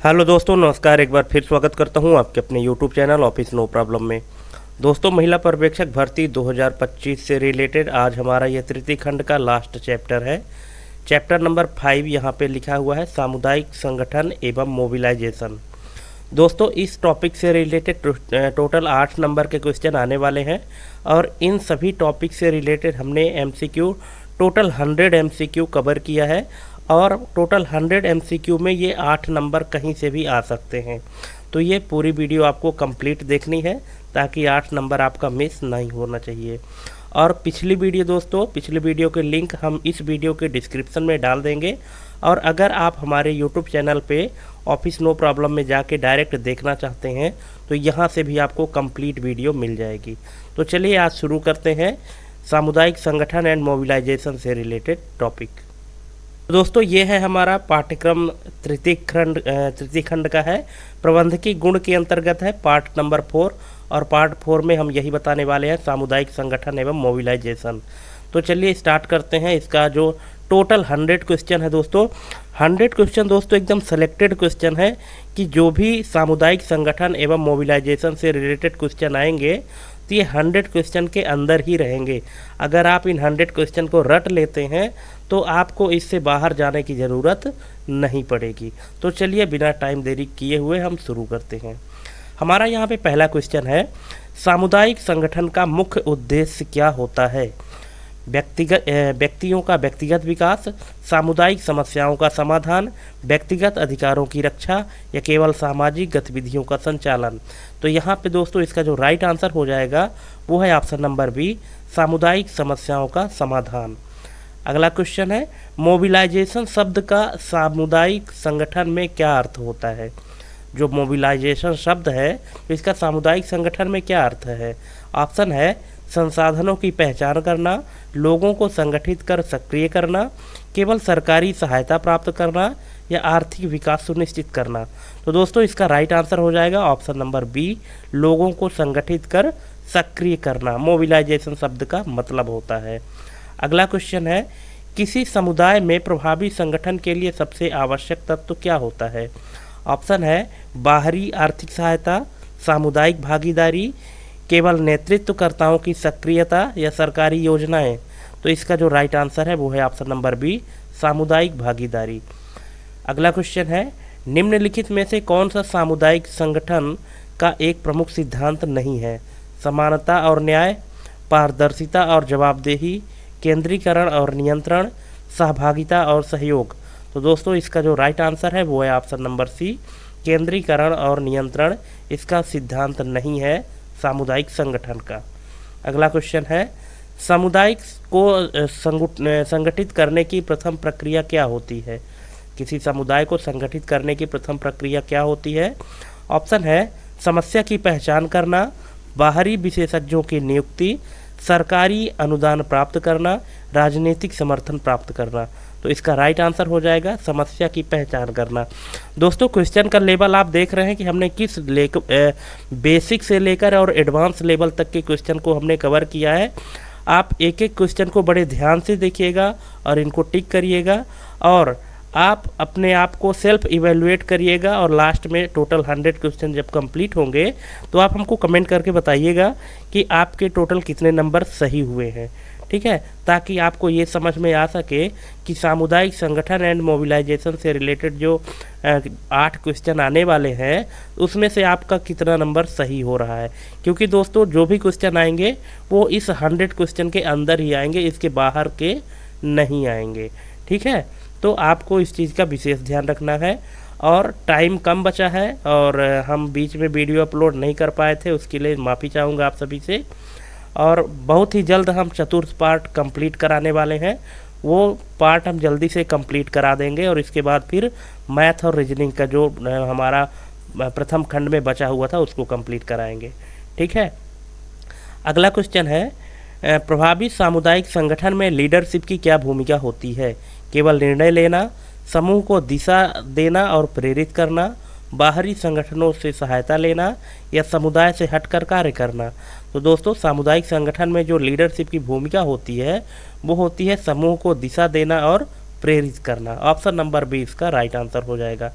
Hello दोस्तों, नमस्कार। एक बार फिर स्वागत करता हूं आपके अपने YouTube channel office no problem में। दोस्तों, महिला पर्यवेक्षक भर्ती 2025 से रिलेटेड आज हमारा ये तृतीय खंड का लास्ट चैप्टर है। चैप्टर नंबर 5 यहाँ पे लिखा हुआ है सामुदायिक संगठन एवं मोबिलाइजेशन। दोस्तों, इस टॉपिक से रिलेटेड टोटल 8 नंबर के क्वेश्चन आने वाले हैं और इन सभी टॉपिक से रिलेटेड हमने एमसीक्यू टोटल 100 एमसीक्यू कवर किया है और टोटल 100 एमसीक्यू में ये 8 नंबर कहीं से भी आ सकते हैं। तो ये पूरी वीडियो आपको कंप्लीट देखनी है ताकि 8 नंबर आपका मिस नहीं होना चाहिए। और पिछली वीडियो दोस्तों, पिछली वीडियो के लिंक हम इस वीडियो के डिस्क्रिप्शन में डाल देंगे और अगर आप हमारे यूट्यूब चैनल पे ऑफिस नो प्रॉब्लम में जाके डायरेक्ट देखना चाहते हैं तो यहाँ से भी आपको कंप्लीट वीडियो मिल जाएगी। तो चलिए आज शुरू करते हैं सामुदायिक संगठन एंड मोबिलाइजेशन से रिलेटेड टॉपिक। दोस्तों, ये है हमारा पाठ्यक्रम तृतीय खंड का है, प्रबंधकीय गुण के अंतर्गत है, पार्ट नंबर 4। और पार्ट 4 में हम यही बताने वाले हैं सामुदायिक संगठन एवं मोबिलाइजेशन। तो चलिए स्टार्ट करते हैं। इसका जो टोटल 100 क्वेश्चन है दोस्तों, 100 क्वेश्चन दोस्तों एकदम सेलेक्टेड क्वेश्चन है कि जो भी सामुदायिक संगठन एवं मोबिलाइजेशन से रिलेटेड क्वेश्चन आएंगे तो ये 100 क्वेश्चन के अंदर ही रहेंगे। अगर आप इन 100 क्वेश्चन को रट लेते हैं तो आपको इससे बाहर जाने की ज़रूरत नहीं पड़ेगी। तो चलिए बिना टाइम देरी किए हुए हम शुरू करते हैं। हमारा यहाँ पे पहला क्वेश्चन है, सामुदायिक संगठन का मुख्य उद्देश्य क्या होता है? व्यक्तियों का व्यक्तिगत विकास, सामुदायिक समस्याओं का समाधान, व्यक्तिगत अधिकारों की रक्षा या केवल सामाजिक गतिविधियों का संचालन। तो यहाँ पे दोस्तों इसका जो राइट आंसर हो जाएगा वो है ऑप्शन नंबर बी, सामुदायिक समस्याओं का समाधान। अगला क्वेश्चन है, मोबिलाइजेशन शब्द का सामुदायिक संगठन में क्या अर्थ होता है? जो मोबिलाइजेशन शब्द है तो इसका सामुदायिक संगठन में क्या अर्थ है? ऑप्शन है संसाधनों की पहचान करना, लोगों को संगठित कर सक्रिय करना, केवल सरकारी सहायता प्राप्त करना या आर्थिक विकास सुनिश्चित करना। तो दोस्तों इसका राइट आंसर हो जाएगा ऑप्शन नंबर बी, लोगों को संगठित कर सक्रिय करना मोबिलाइजेशन शब्द का मतलब होता है। अगला क्वेश्चन है, किसी समुदाय में प्रभावी संगठन के लिए सबसे आवश्यक तत्व क्या होता है? ऑप्शन है बाहरी आर्थिक सहायता, सामुदायिक भागीदारी, केवल नेतृत्वकर्ताओं की सक्रियता या सरकारी योजनाएं। तो इसका जो राइट आंसर है वो है ऑप्शन नंबर बी, सामुदायिक भागीदारी। अगला क्वेश्चन है, निम्नलिखित में से कौन सा सामुदायिक संगठन का एक प्रमुख सिद्धांत नहीं है? समानता और न्याय, पारदर्शिता और जवाबदेही, केंद्रीकरण और नियंत्रण, सहभागिता और सहयोग। तो दोस्तों इसका जो राइट आंसर है वो है ऑप्शन नंबर सी, केंद्रीकरण और नियंत्रण इसका सिद्धांत नहीं है सामुदायिक संगठन का। अगला क्वेश्चन है, सामुदायिक को संगठित करने की प्रथम प्रक्रिया क्या होती है? किसी समुदाय को संगठित करने की प्रथम प्रक्रिया क्या होती है? ऑप्शन है समस्या की पहचान करना, बाहरी विशेषज्ञों की नियुक्ति, सरकारी अनुदान प्राप्त करना, राजनीतिक समर्थन प्राप्त करना। तो इसका राइट आंसर हो जाएगा समस्या की पहचान करना। दोस्तों क्वेश्चन का लेवल आप देख रहे हैं कि हमने किस बेसिक से लेकर और एडवांस लेवल तक के क्वेश्चन को हमने कवर किया है। आप एक एक क्वेश्चन को बड़े ध्यान से देखिएगा और इनको टिक करिएगा और आप अपने आप को सेल्फ इवेलुएट करिएगा और लास्ट में टोटल 100 क्वेश्चन जब कंप्लीट होंगे तो आप हमको कमेंट करके बताइएगा कि आपके टोटल कितने नंबर सही हुए हैं। ठीक है, ताकि आपको ये समझ में आ सके कि सामुदायिक संगठन एंड मोबिलाइजेशन से रिलेटेड जो 8 क्वेश्चन आने वाले हैं उसमें से आपका कितना नंबर सही हो रहा है। क्योंकि दोस्तों जो भी क्वेश्चन आएंगे वो इस 100 क्वेश्चन के अंदर ही आएंगे, इसके बाहर के नहीं आएंगे। ठीक है, तो आपको इस चीज़ का विशेष ध्यान रखना है। और टाइम कम बचा है और हम बीच में वीडियो अपलोड नहीं कर पाए थे, उसके लिए माफ़ी चाहूँगा आप सभी से। और बहुत ही जल्द हम चतुर्थ पार्ट कंप्लीट कराने वाले हैं, वो पार्ट हम जल्दी से कंप्लीट करा देंगे और इसके बाद फिर मैथ और रीजनिंग का जो हमारा प्रथम खंड में बचा हुआ था उसको कंप्लीट कराएंगे। ठीक है, अगला क्वेश्चन है, प्रभावी सामुदायिक संगठन में लीडरशिप की क्या भूमिका होती है? केवल निर्णय लेना, समूह को दिशा देना और प्रेरित करना, बाहरी संगठनों से सहायता लेना या समुदाय से हटकर कार्य करना। तो दोस्तों सामुदायिक संगठन में जो लीडरशिप की भूमिका होती है वो होती है समूह को दिशा देना और प्रेरित करना। ऑप्शन नंबर बी इसका राइट आंसर हो जाएगा।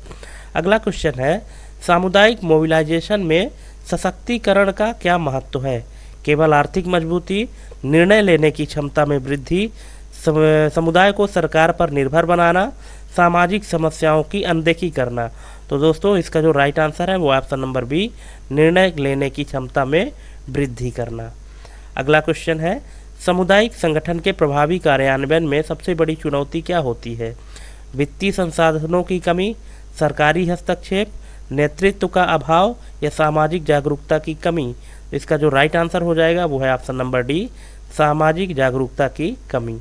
अगला क्वेश्चन है, सामुदायिक मोबिलाइजेशन में सशक्तिकरण का क्या महत्व है? केवल आर्थिक मजबूती, निर्णय लेने की क्षमता में वृद्धि, समुदाय को सरकार पर निर्भर बनाना, सामाजिक समस्याओं की अनदेखी करना। तो दोस्तों इसका जो राइट आंसर है वो ऑप्शन नंबर बी, निर्णय लेने की क्षमता में वृद्धि करना। अगला क्वेश्चन है, सामुदायिक संगठन के प्रभावी कार्यान्वयन में सबसे बड़ी चुनौती क्या होती है? वित्तीय संसाधनों की कमी, सरकारी हस्तक्षेप, नेतृत्व का अभाव या सामाजिक जागरूकता की कमी। इसका जो राइट आंसर हो जाएगा वो है ऑप्शन नंबर डी, सामाजिक जागरूकता की कमी।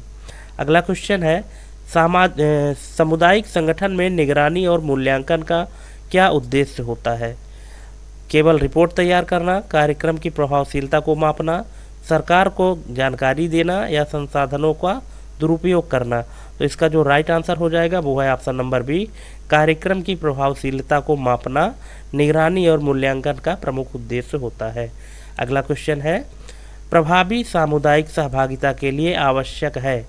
अगला क्वेश्चन है, सामुदायिक संगठन में निगरानी और मूल्यांकन का क्या उद्देश्य होता है? केवल रिपोर्ट तैयार करना, कार्यक्रम की प्रभावशीलता को मापना, सरकार को जानकारी देना या संसाधनों का दुरुपयोग करना। तो इसका जो राइट आंसर हो जाएगा वो है ऑप्शन नंबर बी, कार्यक्रम की प्रभावशीलता को मापना निगरानी और मूल्यांकन का प्रमुख उद्देश्य होता है। अगला क्वेश्चन है, प्रभावी सामुदायिक सहभागिता के लिए आवश्यक है।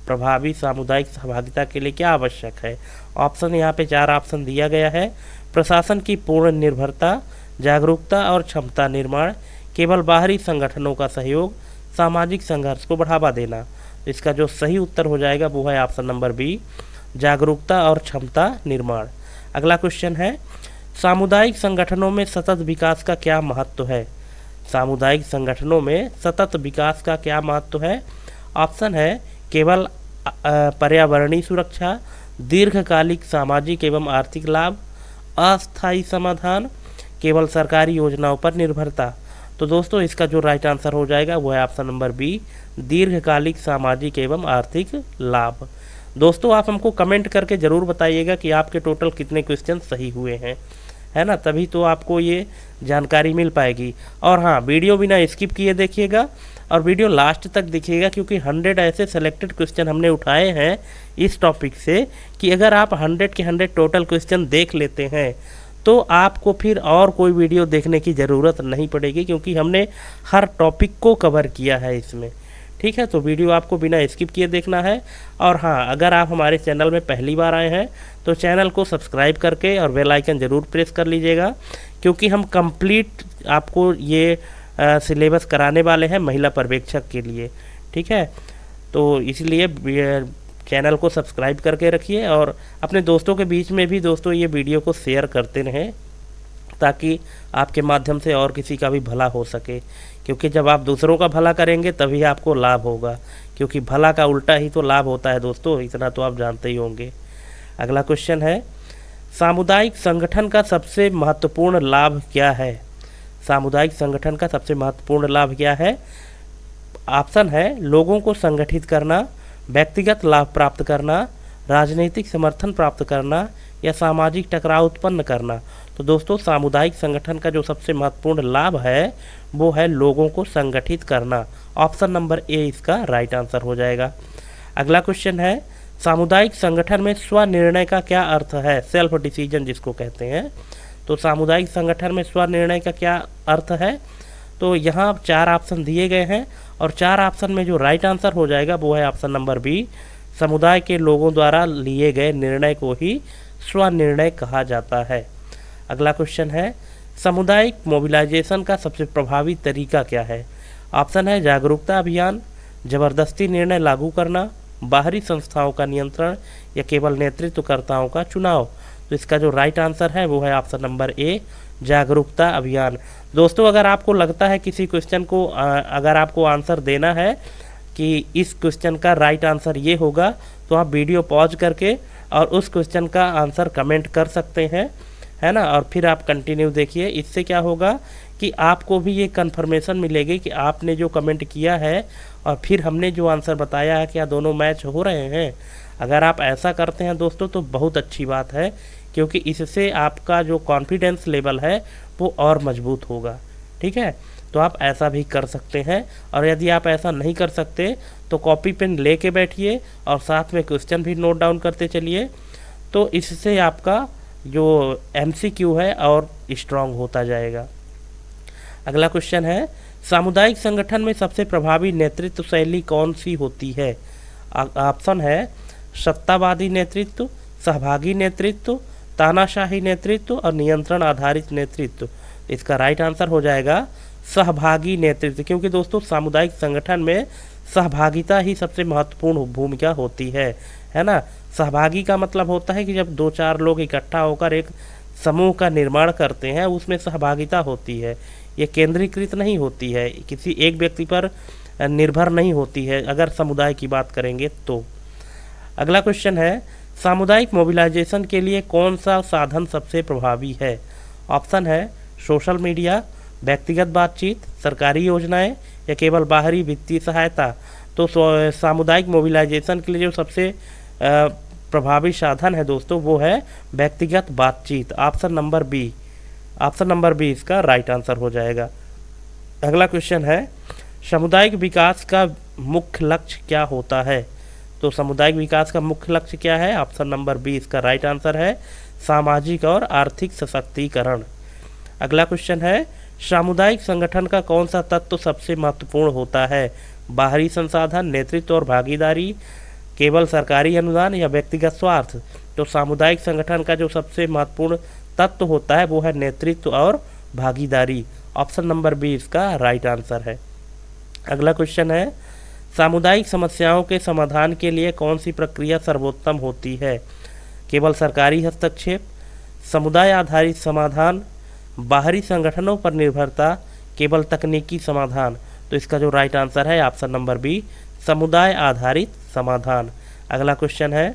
प्रभावी सामुदायिक सहभागिता के लिए क्या आवश्यक है? ऑप्शन यहाँ पे 4 ऑप्शन दिया गया है। प्रशासन की पूर्ण निर्भरता, जागरूकता और क्षमता निर्माण, केवल बाहरी संगठनों का सहयोग, सामाजिक संघर्ष को बढ़ावा देना। इसका जो सही उत्तर हो जाएगा वो है ऑप्शन नंबर बी, जागरूकता और क्षमता निर्माण। अगला क्वेश्चन है, सामुदायिक संगठनों में सतत विकास का क्या महत्व है? सामुदायिक संगठनों में सतत विकास का क्या महत्व है? ऑप्शन है, केवल पर्यावरणीय सुरक्षा, दीर्घकालिक सामाजिक एवं आर्थिक लाभ, अस्थायी समाधान, केवल सरकारी योजनाओं पर निर्भरता। तो दोस्तों इसका जो राइट आंसर हो जाएगा वो है ऑप्शन नंबर बी, दीर्घकालिक सामाजिक एवं आर्थिक लाभ। दोस्तों आप हमको कमेंट करके ज़रूर बताइएगा कि आपके टोटल कितने क्वेश्चन सही हुए हैं, है ना, तभी तो आपको ये जानकारी मिल पाएगी। और हाँ, वीडियो बिना स्किप किए देखिएगा और वीडियो लास्ट तक देखिएगा, क्योंकि 100 ऐसे सेलेक्टेड क्वेश्चन हमने उठाए हैं इस टॉपिक से कि अगर आप 100 के 100 टोटल क्वेश्चन देख लेते हैं तो आपको फिर और कोई वीडियो देखने की ज़रूरत नहीं पड़ेगी, क्योंकि हमने हर टॉपिक को कवर किया है इसमें। ठीक है, तो वीडियो आपको बिना स्किप किए देखना है। और हाँ, अगर आप हमारे चैनल में पहली बार आए हैं तो चैनल को सब्सक्राइब करके और बेल आइकन ज़रूर प्रेस कर लीजिएगा, क्योंकि हम कंप्लीट आपको ये सिलेबस कराने वाले हैं महिला पर्यवेक्षक के लिए। ठीक है, तो इसलिए चैनल को सब्सक्राइब करके रखिए और अपने दोस्तों के बीच में भी दोस्तों ये वीडियो को शेयर करते रहें, ताकि आपके माध्यम से और किसी का भी भला हो सके। क्योंकि जब आप दूसरों का भला करेंगे तभी आपको लाभ होगा, क्योंकि भला का उल्टा ही तो लाभ होता है दोस्तों, इतना तो आप जानते ही होंगे। अगला क्वेश्चन है, सामुदायिक संगठन का सबसे महत्वपूर्ण लाभ क्या है? सामुदायिक संगठन का सबसे महत्वपूर्ण लाभ क्या है? ऑप्शन है, लोगों को संगठित करना, व्यक्तिगत लाभ प्राप्त करना, राजनीतिक समर्थन प्राप्त करना या सामाजिक टकराव उत्पन्न करना। तो दोस्तों सामुदायिक संगठन का जो सबसे महत्वपूर्ण लाभ है वो है लोगों को संगठित करना। ऑप्शन नंबर ए इसका राइट आंसर हो जाएगा। अगला क्वेश्चन है, सामुदायिक संगठन में स्वनिर्णय का क्या अर्थ है? सेल्फ डिसीजन जिसको कहते हैं। तो सामुदायिक संगठन में स्वनिर्णय का क्या अर्थ है? तो यहाँ 4 ऑप्शन दिए गए हैं और 4 ऑप्शन में जो राइट आंसर हो जाएगा वो है ऑप्शन नंबर बी, समुदाय के लोगों द्वारा लिए गए निर्णय को ही स्वनिर्णय कहा जाता है। अगला क्वेश्चन है, सामुदायिक मोबिलाइजेशन का सबसे प्रभावी तरीका क्या है? ऑप्शन है, जागरूकता अभियान, जबरदस्ती निर्णय लागू करना, बाहरी संस्थाओं का नियंत्रण या केवल नेतृत्वकर्ताओं का चुनाव। तो इसका जो राइट आंसर है वो है ऑप्शन नंबर ए, जागरूकता अभियान। दोस्तों अगर आपको लगता है किसी क्वेश्चन को अगर आपको आंसर देना है कि इस क्वेश्चन का राइट आंसर ये होगा, तो आप वीडियो पॉज करके और उस क्वेश्चन का आंसर कमेंट कर सकते हैं, है ना, और फिर आप कंटिन्यू देखिए। इससे क्या होगा कि आपको भी ये कंफर्मेशन मिलेगी कि आपने जो कमेंट किया है और फिर हमने जो आंसर बताया है क्या दोनों मैच हो रहे हैं। अगर आप ऐसा करते हैं दोस्तों तो बहुत अच्छी बात है, क्योंकि इससे आपका जो कॉन्फिडेंस लेवल है वो और मजबूत होगा। ठीक है, तो आप ऐसा भी कर सकते हैं। और यदि आप ऐसा नहीं कर सकते तो कॉपी पेन लेके बैठिए और साथ में क्वेश्चन भी नोट डाउन करते चलिए, तो इससे आपका जो MCQ है और स्ट्रांग होता जाएगा। अगला क्वेश्चन है, सामुदायिक संगठन में सबसे प्रभावी नेतृत्व शैली कौन सी होती है? ऑप्शन है, सत्तावादी नेतृत्व, सहभागी नेतृत्व, तानाशाही नेतृत्व और नियंत्रण आधारित नेतृत्व। इसका राइट आंसर हो जाएगा सहभागी नेतृत्व, क्योंकि दोस्तों सामुदायिक संगठन में सहभागिता ही सबसे महत्वपूर्ण भूमिका होती है ना। सहभागी का मतलब होता है कि जब 2-4 लोग इकट्ठा होकर एक समूह का निर्माण करते हैं, उसमें सहभागिता होती है। ये केंद्रीकृत नहीं होती है, किसी एक व्यक्ति पर निर्भर नहीं होती है अगर समुदाय की बात करेंगे तो। अगला क्वेश्चन है, सामुदायिक मोबिलाइजेशन के लिए कौन सा साधन सबसे प्रभावी है? ऑप्शन है सोशल मीडिया, व्यक्तिगत बातचीत, सरकारी योजनाएं या केवल बाहरी वित्तीय सहायता। तो सामुदायिक मोबिलाइजेशन के लिए जो सबसे प्रभावी साधन है दोस्तों वो है व्यक्तिगत बातचीत। ऑप्शन नंबर बी इसका राइट आंसर हो जाएगा। अगला क्वेश्चन है, सामुदायिक विकास का मुख्य लक्ष्य क्या होता है? तो सामुदायिक विकास का मुख्य लक्ष्य क्या है? ऑप्शन नंबर बी इसका राइट आंसर है सामाजिक और आर्थिक सशक्तिकरण। अगला क्वेश्चन है, सामुदायिक संगठन का कौन सा तत्व सबसे महत्वपूर्ण होता है? बाहरी संसाधन, नेतृत्व और भागीदारी, केवल सरकारी अनुदान या व्यक्तिगत स्वार्थ। तो सामुदायिक संगठन का जो सबसे महत्वपूर्ण तत्व होता है वो है नेतृत्व और भागीदारी। ऑप्शन नंबर बी इसका राइट आंसर है। अगला क्वेश्चन है, सामुदायिक समस्याओं के समाधान के लिए कौन सी प्रक्रिया सर्वोत्तम होती है? केवल सरकारी हस्तक्षेप, समुदाय आधारित समाधान, बाहरी संगठनों पर निर्भरता, केवल तकनीकी समाधान। तो इसका जो राइट आंसर है ऑप्शन नंबर बी समुदाय आधारित समाधान। अगला क्वेश्चन है,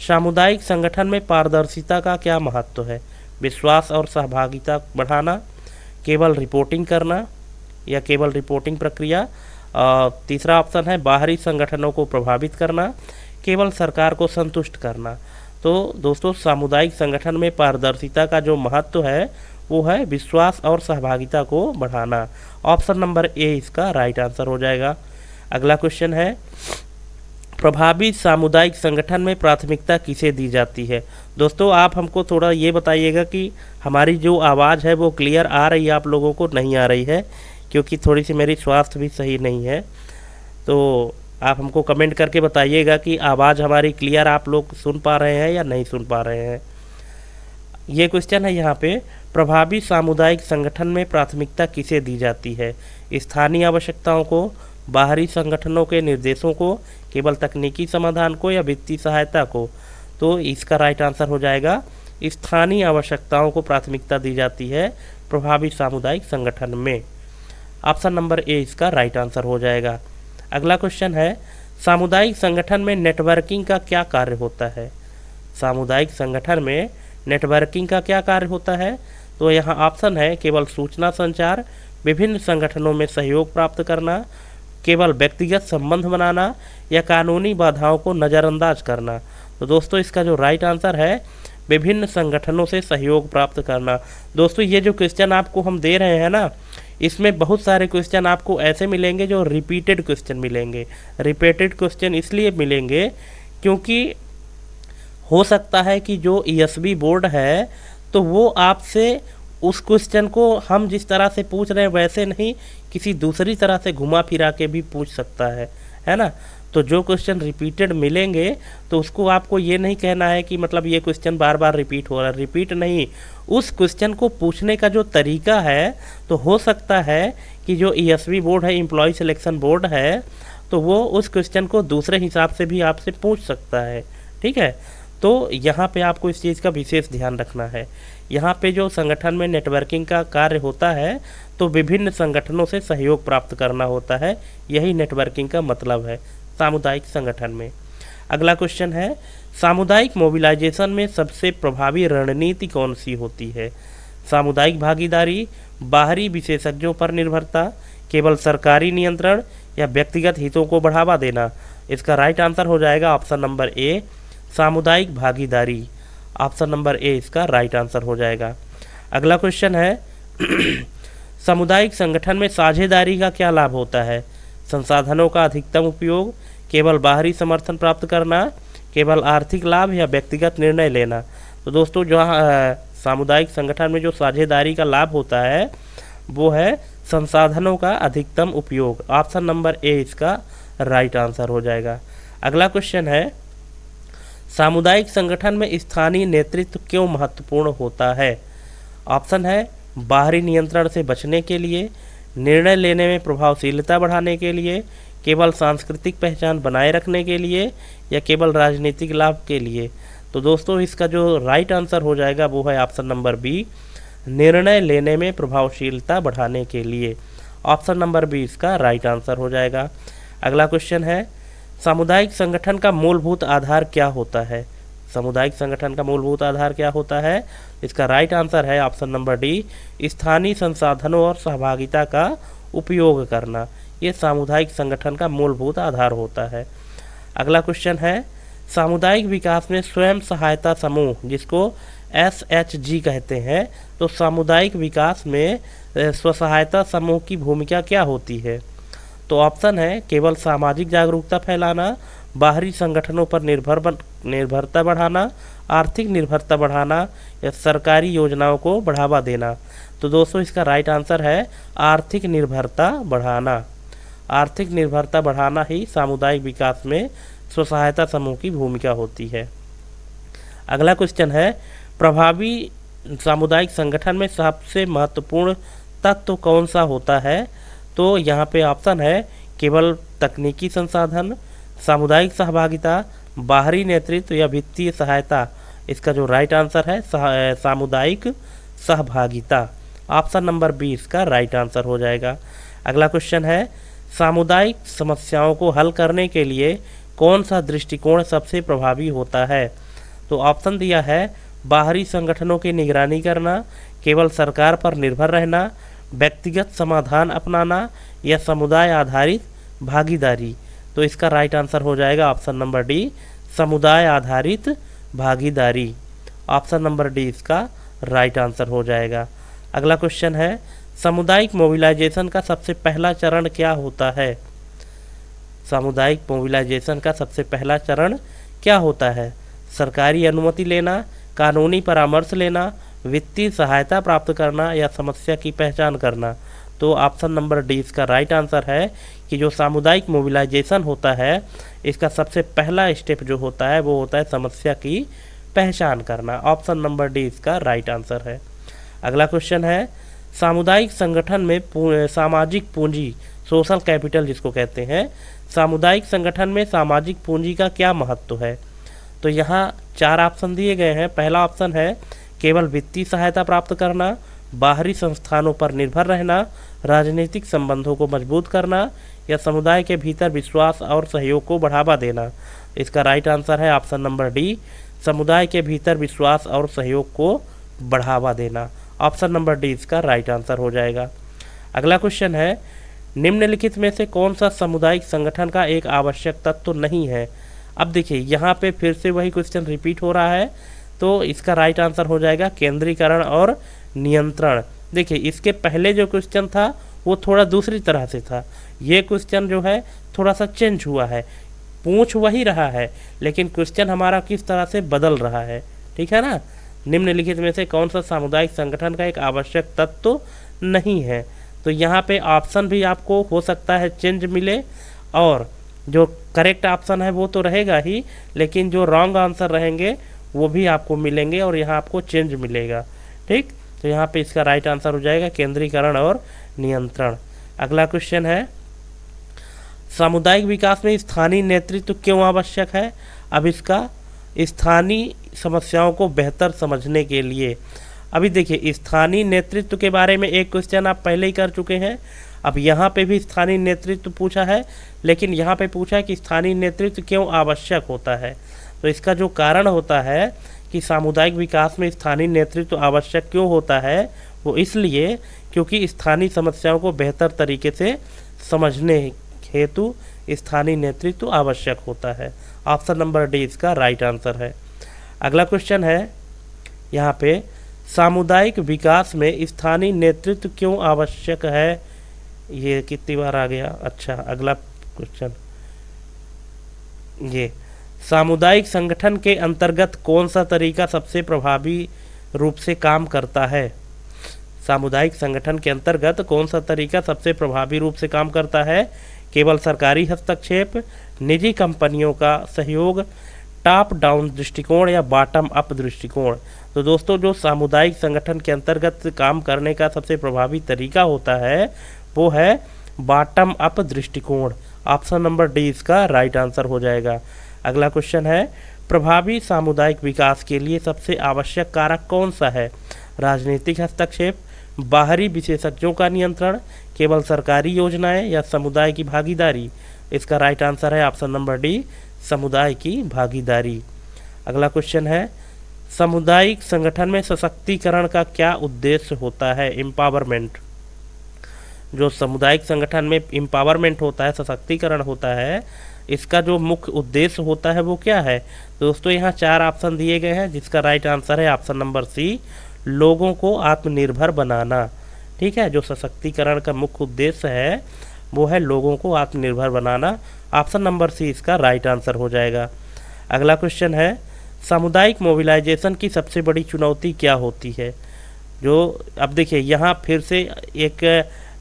सामुदायिक संगठन में पारदर्शिता का क्या महत्व है? विश्वास और सहभागिता बढ़ाना, केवल रिपोर्टिंग करना या केवल रिपोर्टिंग प्रक्रिया। तीसरा ऑप्शन है बाहरी संगठनों को प्रभावित करना, केवल सरकार को संतुष्ट करना। तो दोस्तों सामुदायिक संगठन में पारदर्शिता का जो महत्व है वो है विश्वास और सहभागिता को बढ़ाना। ऑप्शन नंबर ए इसका राइट आंसर हो जाएगा। अगला क्वेश्चन है, प्रभावी सामुदायिक संगठन में प्राथमिकता किसे दी जाती है? दोस्तों आप हमको थोड़ा ये बताइएगा कि हमारी जो आवाज़ है वो क्लियर आ रही है आप लोगों को, नहीं आ रही है, क्योंकि थोड़ी सी मेरी स्वास्थ्य भी सही नहीं है। तो आप हमको कमेंट करके बताइएगा कि आवाज़ हमारी क्लियर आप लोग सुन पा रहे हैं या नहीं सुन पा रहे हैं। ये क्वेश्चन है यहाँ पे, प्रभावी सामुदायिक संगठन में प्राथमिकता किसे दी जाती है? स्थानीय आवश्यकताओं को, बाहरी संगठनों के निर्देशों को, केवल तकनीकी समाधान को या वित्तीय सहायता को। तो इसका राइट आंसर हो जाएगा स्थानीय आवश्यकताओं को प्राथमिकता दी जाती है प्रभावी सामुदायिक संगठन में। ऑप्शन नंबर ए इसका राइट आंसर हो जाएगा। अगला क्वेश्चन है, सामुदायिक संगठन में नेटवर्किंग का क्या कार्य होता है? सामुदायिक संगठन में नेटवर्किंग का क्या कार्य होता है? तो यहाँ ऑप्शन है केवल सूचना संचार, विभिन्न संगठनों में सहयोग प्राप्त करना, केवल व्यक्तिगत संबंध बनाना या कानूनी बाधाओं को नज़रअंदाज करना। तो दोस्तों इसका जो राइट आंसर है विभिन्न संगठनों से सहयोग प्राप्त करना। दोस्तों ये जो क्वेश्चन आपको हम दे रहे हैं ना, इसमें बहुत सारे क्वेश्चन आपको ऐसे मिलेंगे जो रिपीटेड क्वेश्चन मिलेंगे। रिपीटेड क्वेश्चन इसलिए मिलेंगे क्योंकि हो सकता है कि जो ईएसबी बोर्ड है तो वो आपसे उस क्वेश्चन को हम जिस तरह से पूछ रहे हैं वैसे नहीं, किसी दूसरी तरह से घुमा फिरा के भी पूछ सकता है ना। तो जो क्वेश्चन रिपीटेड मिलेंगे तो उसको आपको ये नहीं कहना है कि मतलब ये क्वेश्चन बार बार रिपीट हो रहा है, रिपीट नहीं, उस क्वेश्चन को पूछने का जो तरीका है तो हो सकता है कि जो ईएसबी बोर्ड है, एम्प्लॉय सिलेक्शन बोर्ड है, तो वो उस क्वेश्चन को दूसरे हिसाब से भी आपसे पूछ सकता है। ठीक है, तो यहाँ पे आपको इस चीज़ का विशेष ध्यान रखना है। यहाँ पे जो संगठन में नेटवर्किंग का कार्य होता है तो विभिन्न संगठनों से सहयोग प्राप्त करना होता है, यही नेटवर्किंग का मतलब है सामुदायिक संगठन में। अगला क्वेश्चन है, सामुदायिक मोबिलाइजेशन में सबसे प्रभावी रणनीति कौन सी होती है? सामुदायिक भागीदारी, बाहरी विशेषज्ञों पर निर्भरता, केवल सरकारी नियंत्रण या व्यक्तिगत हितों को बढ़ावा देना। इसका राइट आंसर हो जाएगा ऑप्शन नंबर ए सामुदायिक भागीदारी। ऑप्शन नंबर ए इसका राइट आंसर हो जाएगा। अगला क्वेश्चन है, सामुदायिक संगठन में साझेदारी का क्या लाभ होता है? संसाधनों का अधिकतम उपयोग, केवल बाहरी समर्थन प्राप्त करना, केवल आर्थिक लाभ या व्यक्तिगत निर्णय लेना। तो दोस्तों जो सामुदायिक संगठन में जो साझेदारी का लाभ होता है वो है संसाधनों का अधिकतम उपयोग। ऑप्शन नंबर ए इसका राइट आंसर हो जाएगा। अगला क्वेश्चन है, सामुदायिक संगठन में स्थानीय नेतृत्व क्यों महत्वपूर्ण होता है? ऑप्शन है बाहरी नियंत्रण से बचने के लिए, निर्णय लेने में प्रभावशीलता बढ़ाने के लिए, केवल सांस्कृतिक पहचान बनाए रखने के लिए, या केवल राजनीतिक लाभ के लिए। तो दोस्तों इसका जो राइट आंसर हो जाएगा वो है ऑप्शन नंबर बी, निर्णय लेने में प्रभावशीलता बढ़ाने के लिए। ऑप्शन नंबर बी इसका राइट आंसर हो जाएगा। अगला क्वेश्चन है, सामुदायिक संगठन का मूलभूत आधार क्या होता है? सामुदायिक संगठन का मूलभूत आधार क्या होता है? इसका राइट आंसर है ऑप्शन नंबर डी, स्थानीय संसाधनों और सहभागिता का उपयोग करना। ये सामुदायिक संगठन का मूलभूत आधार होता है। अगला क्वेश्चन है, सामुदायिक विकास में स्वयं सहायता समूह, जिसको SHG कहते हैं, तो सामुदायिक विकास में स्व सहायता समूह की भूमिका क्या होती है? तो ऑप्शन है केवल सामाजिक जागरूकता फैलाना, बाहरी संगठनों पर निर्भरता बढ़ाना, आर्थिक निर्भरता बढ़ाना, या सरकारी योजनाओं को बढ़ावा देना। तो दोस्तों इसका राइट आंसर है आर्थिक निर्भरता बढ़ाना। आर्थिक निर्भरता बढ़ाना ही सामुदायिक विकास में स्व सहायता समूह की भूमिका होती है। अगला क्वेश्चन है, प्रभावी सामुदायिक संगठन में सबसे महत्वपूर्ण तत्व कौन सा होता है? तो यहाँ पे ऑप्शन है केवल तकनीकी संसाधन, सामुदायिक सहभागिता, बाहरी नेतृत्व, या वित्तीय सहायता। इसका जो राइट आंसर है सामुदायिक सहभागिता। ऑप्शन नंबर बी इसका राइट आंसर हो जाएगा। अगला क्वेश्चन है, सामुदायिक समस्याओं को हल करने के लिए कौन सा दृष्टिकोण सबसे प्रभावी होता है? तो ऑप्शन दिया है बाहरी संगठनों की निगरानी करना, केवल सरकार पर निर्भर रहना, व्यक्तिगत समाधान अपनाना, या समुदाय आधारित भागीदारी। तो इसका राइट आंसर हो जाएगा ऑप्शन नंबर डी, समुदाय आधारित भागीदारी। ऑप्शन नंबर डी इसका राइट आंसर हो जाएगा। अगला क्वेश्चन है, सामुदायिक मोबिलाइजेशन का सबसे पहला चरण क्या होता है? सामुदायिक मोबिलाइजेशन का सबसे पहला चरण क्या होता है? सरकारी अनुमति लेना, कानूनी परामर्श लेना, वित्तीय सहायता प्राप्त करना, या समस्या की पहचान करना। तो ऑप्शन नंबर डी इसका राइट आंसर है कि जो सामुदायिक मोबिलाइजेशन होता है इसका सबसे पहला स्टेप जो होता है वो होता है समस्या की पहचान करना। ऑप्शन नंबर डी इसका राइट आंसर है। अगला क्वेश्चन है, सामुदायिक संगठन में सामाजिक पूंजी, सोशल कैपिटल जिसको कहते हैं, सामुदायिक संगठन में सामाजिक पूंजी का क्या महत्व है? तो यहाँ 4 ऑप्शन दिए गए हैं। पहला ऑप्शन है केवल वित्तीय सहायता प्राप्त करना, बाहरी संस्थानों पर निर्भर रहना, राजनीतिक संबंधों को मजबूत करना, या समुदाय के भीतर विश्वास और सहयोग को बढ़ावा देना। इसका राइट आंसर है ऑप्शन नंबर डी, समुदाय के भीतर विश्वास और सहयोग को बढ़ावा देना। ऑप्शन नंबर डी इसका राइट आंसर हो जाएगा। अगला क्वेश्चन है, निम्नलिखित में से कौन सा सामुदायिक संगठन का एक आवश्यक तत्व नहीं है? अब देखिए यहाँ पे फिर से वही क्वेश्चन रिपीट हो रहा है, तो इसका राइट आंसर हो जाएगा केंद्रीकरण और नियंत्रण। देखिए इसके पहले जो क्वेश्चन था वो थोड़ा दूसरी तरह से था, ये क्वेश्चन जो है थोड़ा सा चेंज हुआ है, पूछ वही रहा है लेकिन क्वेश्चन हमारा किस तरह से बदल रहा है, ठीक है ना। निम्नलिखित में से कौन सा सामुदायिक संगठन का एक आवश्यक तत्व तो नहीं है? तो यहाँ पे ऑप्शन भी आपको हो सकता है चेंज मिले, और जो करेक्ट ऑप्शन है वो तो रहेगा ही, लेकिन जो रॉन्ग आंसर रहेंगे वो भी आपको मिलेंगे और यहाँ आपको चेंज मिलेगा, ठीक। तो यहाँ पे इसका राइट आंसर हो जाएगा केंद्रीकरण और नियंत्रण। अगला क्वेश्चन है, सामुदायिक विकास में स्थानीय नेतृत्व क्यों आवश्यक है? अब इसका स्थानीय समस्याओं को बेहतर समझने के लिए, अभी देखिए स्थानीय नेतृत्व के बारे में एक क्वेश्चन आप पहले ही कर चुके हैं। अब यहाँ पे भी स्थानीय नेतृत्व पूछा है, लेकिन यहाँ पे पूछा है कि स्थानीय नेतृत्व क्यों आवश्यक होता है। तो इसका जो कारण होता है कि सामुदायिक विकास में स्थानीय नेतृत्व आवश्यक क्यों होता है, वो इसलिए क्योंकि स्थानीय समस्याओं को बेहतर तरीके से समझने हेतु स्थानीय नेतृत्व आवश्यक होता है। ऑप्शन नंबर डी इसका राइट आंसर है। अगला क्वेश्चन है यहाँ पे, सामुदायिक विकास में स्थानीय नेतृत्व क्यों आवश्यक है? ये कितनी बार आ गया। अच्छा, अगला क्वेश्चन, ये सामुदायिक संगठन के अंतर्गत कौन सा तरीका सबसे प्रभावी रूप से काम करता है? सामुदायिक संगठन के अंतर्गत कौन सा तरीका सबसे प्रभावी रूप से काम करता है? केवल सरकारी हस्तक्षेप, निजी कंपनियों का सहयोग, टॉप डाउन दृष्टिकोण या बॉटम अप दृष्टिकोण। तो दोस्तों जो सामुदायिक संगठन के अंतर्गत काम करने का सबसे प्रभावी तरीका होता है वो है बॉटम अप दृष्टिकोण। ऑप्शन नंबर डी इसका राइट आंसर हो जाएगा। अगला क्वेश्चन है, प्रभावी सामुदायिक विकास के लिए सबसे आवश्यक कारक कौन सा है? राजनीतिक हस्तक्षेप, बाहरी विशेषज्ञों का नियंत्रण, केवल सरकारी योजनाएं या समुदाय की भागीदारी? इसका राइट आंसर है ऑप्शन नंबर डी, समुदाय की भागीदारी। अगला क्वेश्चन है, सामुदायिक संगठन में सशक्तिकरण का क्या उद्देश्य होता है? एम्पावरमेंट। जो सामुदायिक संगठन में एम्पावरमेंट होता है, सशक्तिकरण होता है, इसका जो मुख्य उद्देश्य होता है वो क्या है? दोस्तों यहाँ 4 ऑप्शन दिए गए हैं जिसका राइट आंसर है ऑप्शन नंबर सी, लोगों को आत्मनिर्भर बनाना। ठीक है, जो सशक्तिकरण का मुख्य उद्देश्य है वो है लोगों को आत्मनिर्भर बनाना। ऑप्शन नंबर सी इसका राइट आंसर हो जाएगा। अगला क्वेश्चन है, सामुदायिक मोबिलाइजेशन की सबसे बड़ी चुनौती क्या होती है? जो अब देखिए यहाँ फिर से एक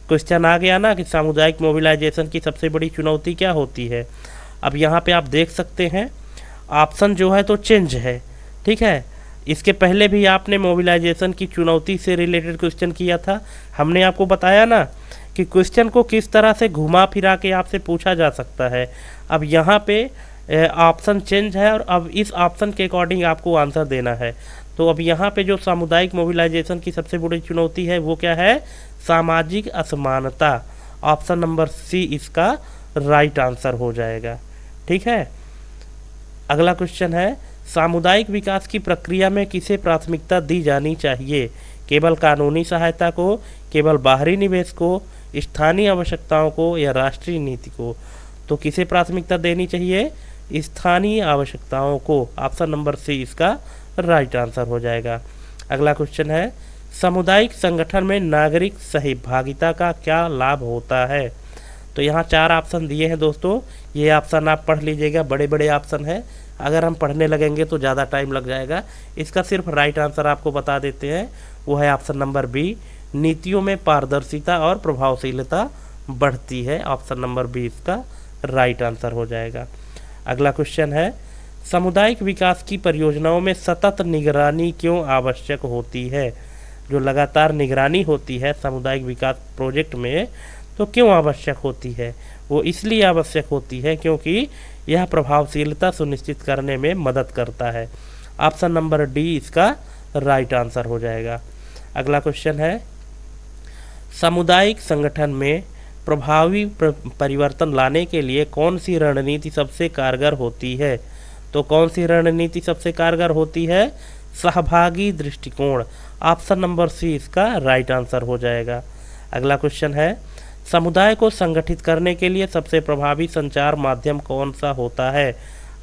क्वेश्चन आ गया ना कि सामुदायिक मोबिलाइजेशन की सबसे बड़ी चुनौती क्या होती है। अब यहाँ पे आप देख सकते हैं ऑप्शन जो है तो चेंज है। ठीक है, इसके पहले भी आपने मोबिलाइजेशन की चुनौती से रिलेटेड क्वेश्चन किया था। हमने आपको बताया ना कि क्वेश्चन को किस तरह से घुमा फिरा के आपसे पूछा जा सकता है। अब यहाँ पे ऑप्शन चेंज है और अब इस ऑप्शन के अकॉर्डिंग आपको आंसर देना है। तो अब यहाँ पे जो सामुदायिक मोबिलाइजेशन की सबसे बड़ी चुनौती है वो क्या है? सामाजिक असमानता। ऑप्शन नंबर सी इसका राइट आंसर हो जाएगा। ठीक है, अगला क्वेश्चन है, सामुदायिक विकास की प्रक्रिया में किसे प्राथमिकता दी जानी चाहिए? केवल कानूनी सहायता को, केवल बाहरी निवेश को, स्थानीय आवश्यकताओं को या राष्ट्रीय नीति को? तो किसे प्राथमिकता देनी चाहिए? स्थानीय आवश्यकताओं को। ऑप्शन नंबर सी इसका राइट आंसर हो जाएगा। अगला क्वेश्चन है, सामुदायिक संगठन में नागरिक सहभागिता का क्या लाभ होता है? तो यहाँ 4 ऑप्शन दिए हैं दोस्तों, ये ऑप्शन आप पढ़ लीजिएगा, बड़े बड़े ऑप्शन है। अगर हम पढ़ने लगेंगे तो ज़्यादा टाइम लग जाएगा। इसका सिर्फ राइट आंसर आपको बता देते हैं, वो है ऑप्शन नंबर बी, नीतियों में पारदर्शिता और प्रभावशीलता बढ़ती है। ऑप्शन नंबर बी इसका राइट आंसर हो जाएगा। अगला क्वेश्चन है, सामुदायिक विकास की परियोजनाओं में सतत निगरानी क्यों आवश्यक होती है? जो लगातार निगरानी होती है सामुदायिक विकास प्रोजेक्ट में तो क्यों आवश्यक होती है? वो इसलिए आवश्यक होती है क्योंकि यह प्रभावशीलता सुनिश्चित करने में मदद करता है। ऑप्शन नंबर डी इसका राइट आंसर हो जाएगा। अगला क्वेश्चन है, सामुदायिक संगठन में प्रभावी परिवर्तन लाने के लिए कौन सी रणनीति सबसे कारगर होती है? तो कौन सी रणनीति सबसे कारगर होती है? सहभागी दृष्टिकोण। ऑप्शन नंबर सी इसका राइट आंसर हो जाएगा। अगला क्वेश्चन है, समुदाय को संगठित करने के लिए सबसे प्रभावी संचार माध्यम कौन सा होता है?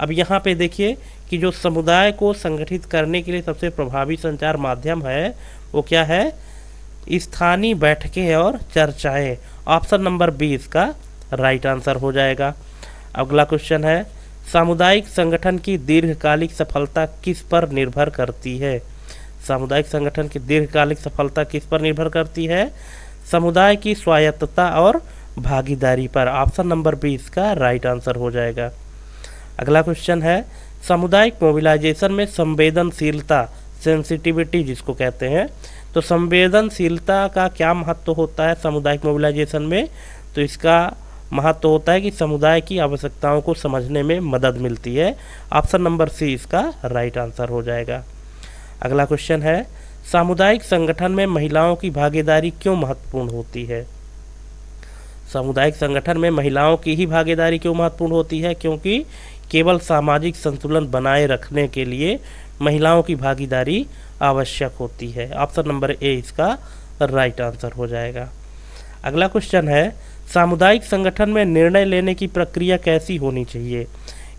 अब यहाँ पे देखिए कि जो समुदाय को संगठित करने के लिए सबसे प्रभावी संचार माध्यम है वो क्या है? स्थानीय बैठकें और चर्चाएं। ऑप्शन नंबर बी इसका राइट आंसर हो जाएगा। अगला क्वेश्चन है, सामुदायिक संगठन की दीर्घकालिक सफलता किस पर निर्भर करती है? सामुदायिक संगठन की दीर्घकालिक सफलता किस पर निर्भर करती है? समुदाय की स्वायत्तता और भागीदारी पर। ऑप्शन नंबर बी इसका राइट आंसर हो जाएगा। अगला क्वेश्चन है, सामुदायिक मोबिलाइजेशन में संवेदनशीलता, सेंसिटिविटी जिसको कहते हैं, तो संवेदनशीलता का क्या महत्व होता है सामुदायिक मोबिलाइजेशन में? तो इसका महत्व होता है कि समुदाय की आवश्यकताओं को समझने में मदद मिलती है। ऑप्शन नंबर सी इसका राइट आंसर हो जाएगा। अगला क्वेश्चन है, सामुदायिक संगठन में महिलाओं की भागीदारी क्यों महत्वपूर्ण होती है? सामुदायिक संगठन में महिलाओं की ही भागीदारी क्यों महत्वपूर्ण होती है? क्योंकि केवल सामाजिक संतुलन बनाए रखने के लिए महिलाओं की भागीदारी आवश्यक होती है। ऑप्शन नंबर ए इसका राइट आंसर हो जाएगा। अगला क्वेश्चन है, सामुदायिक संगठन में निर्णय लेने की प्रक्रिया कैसी होनी चाहिए?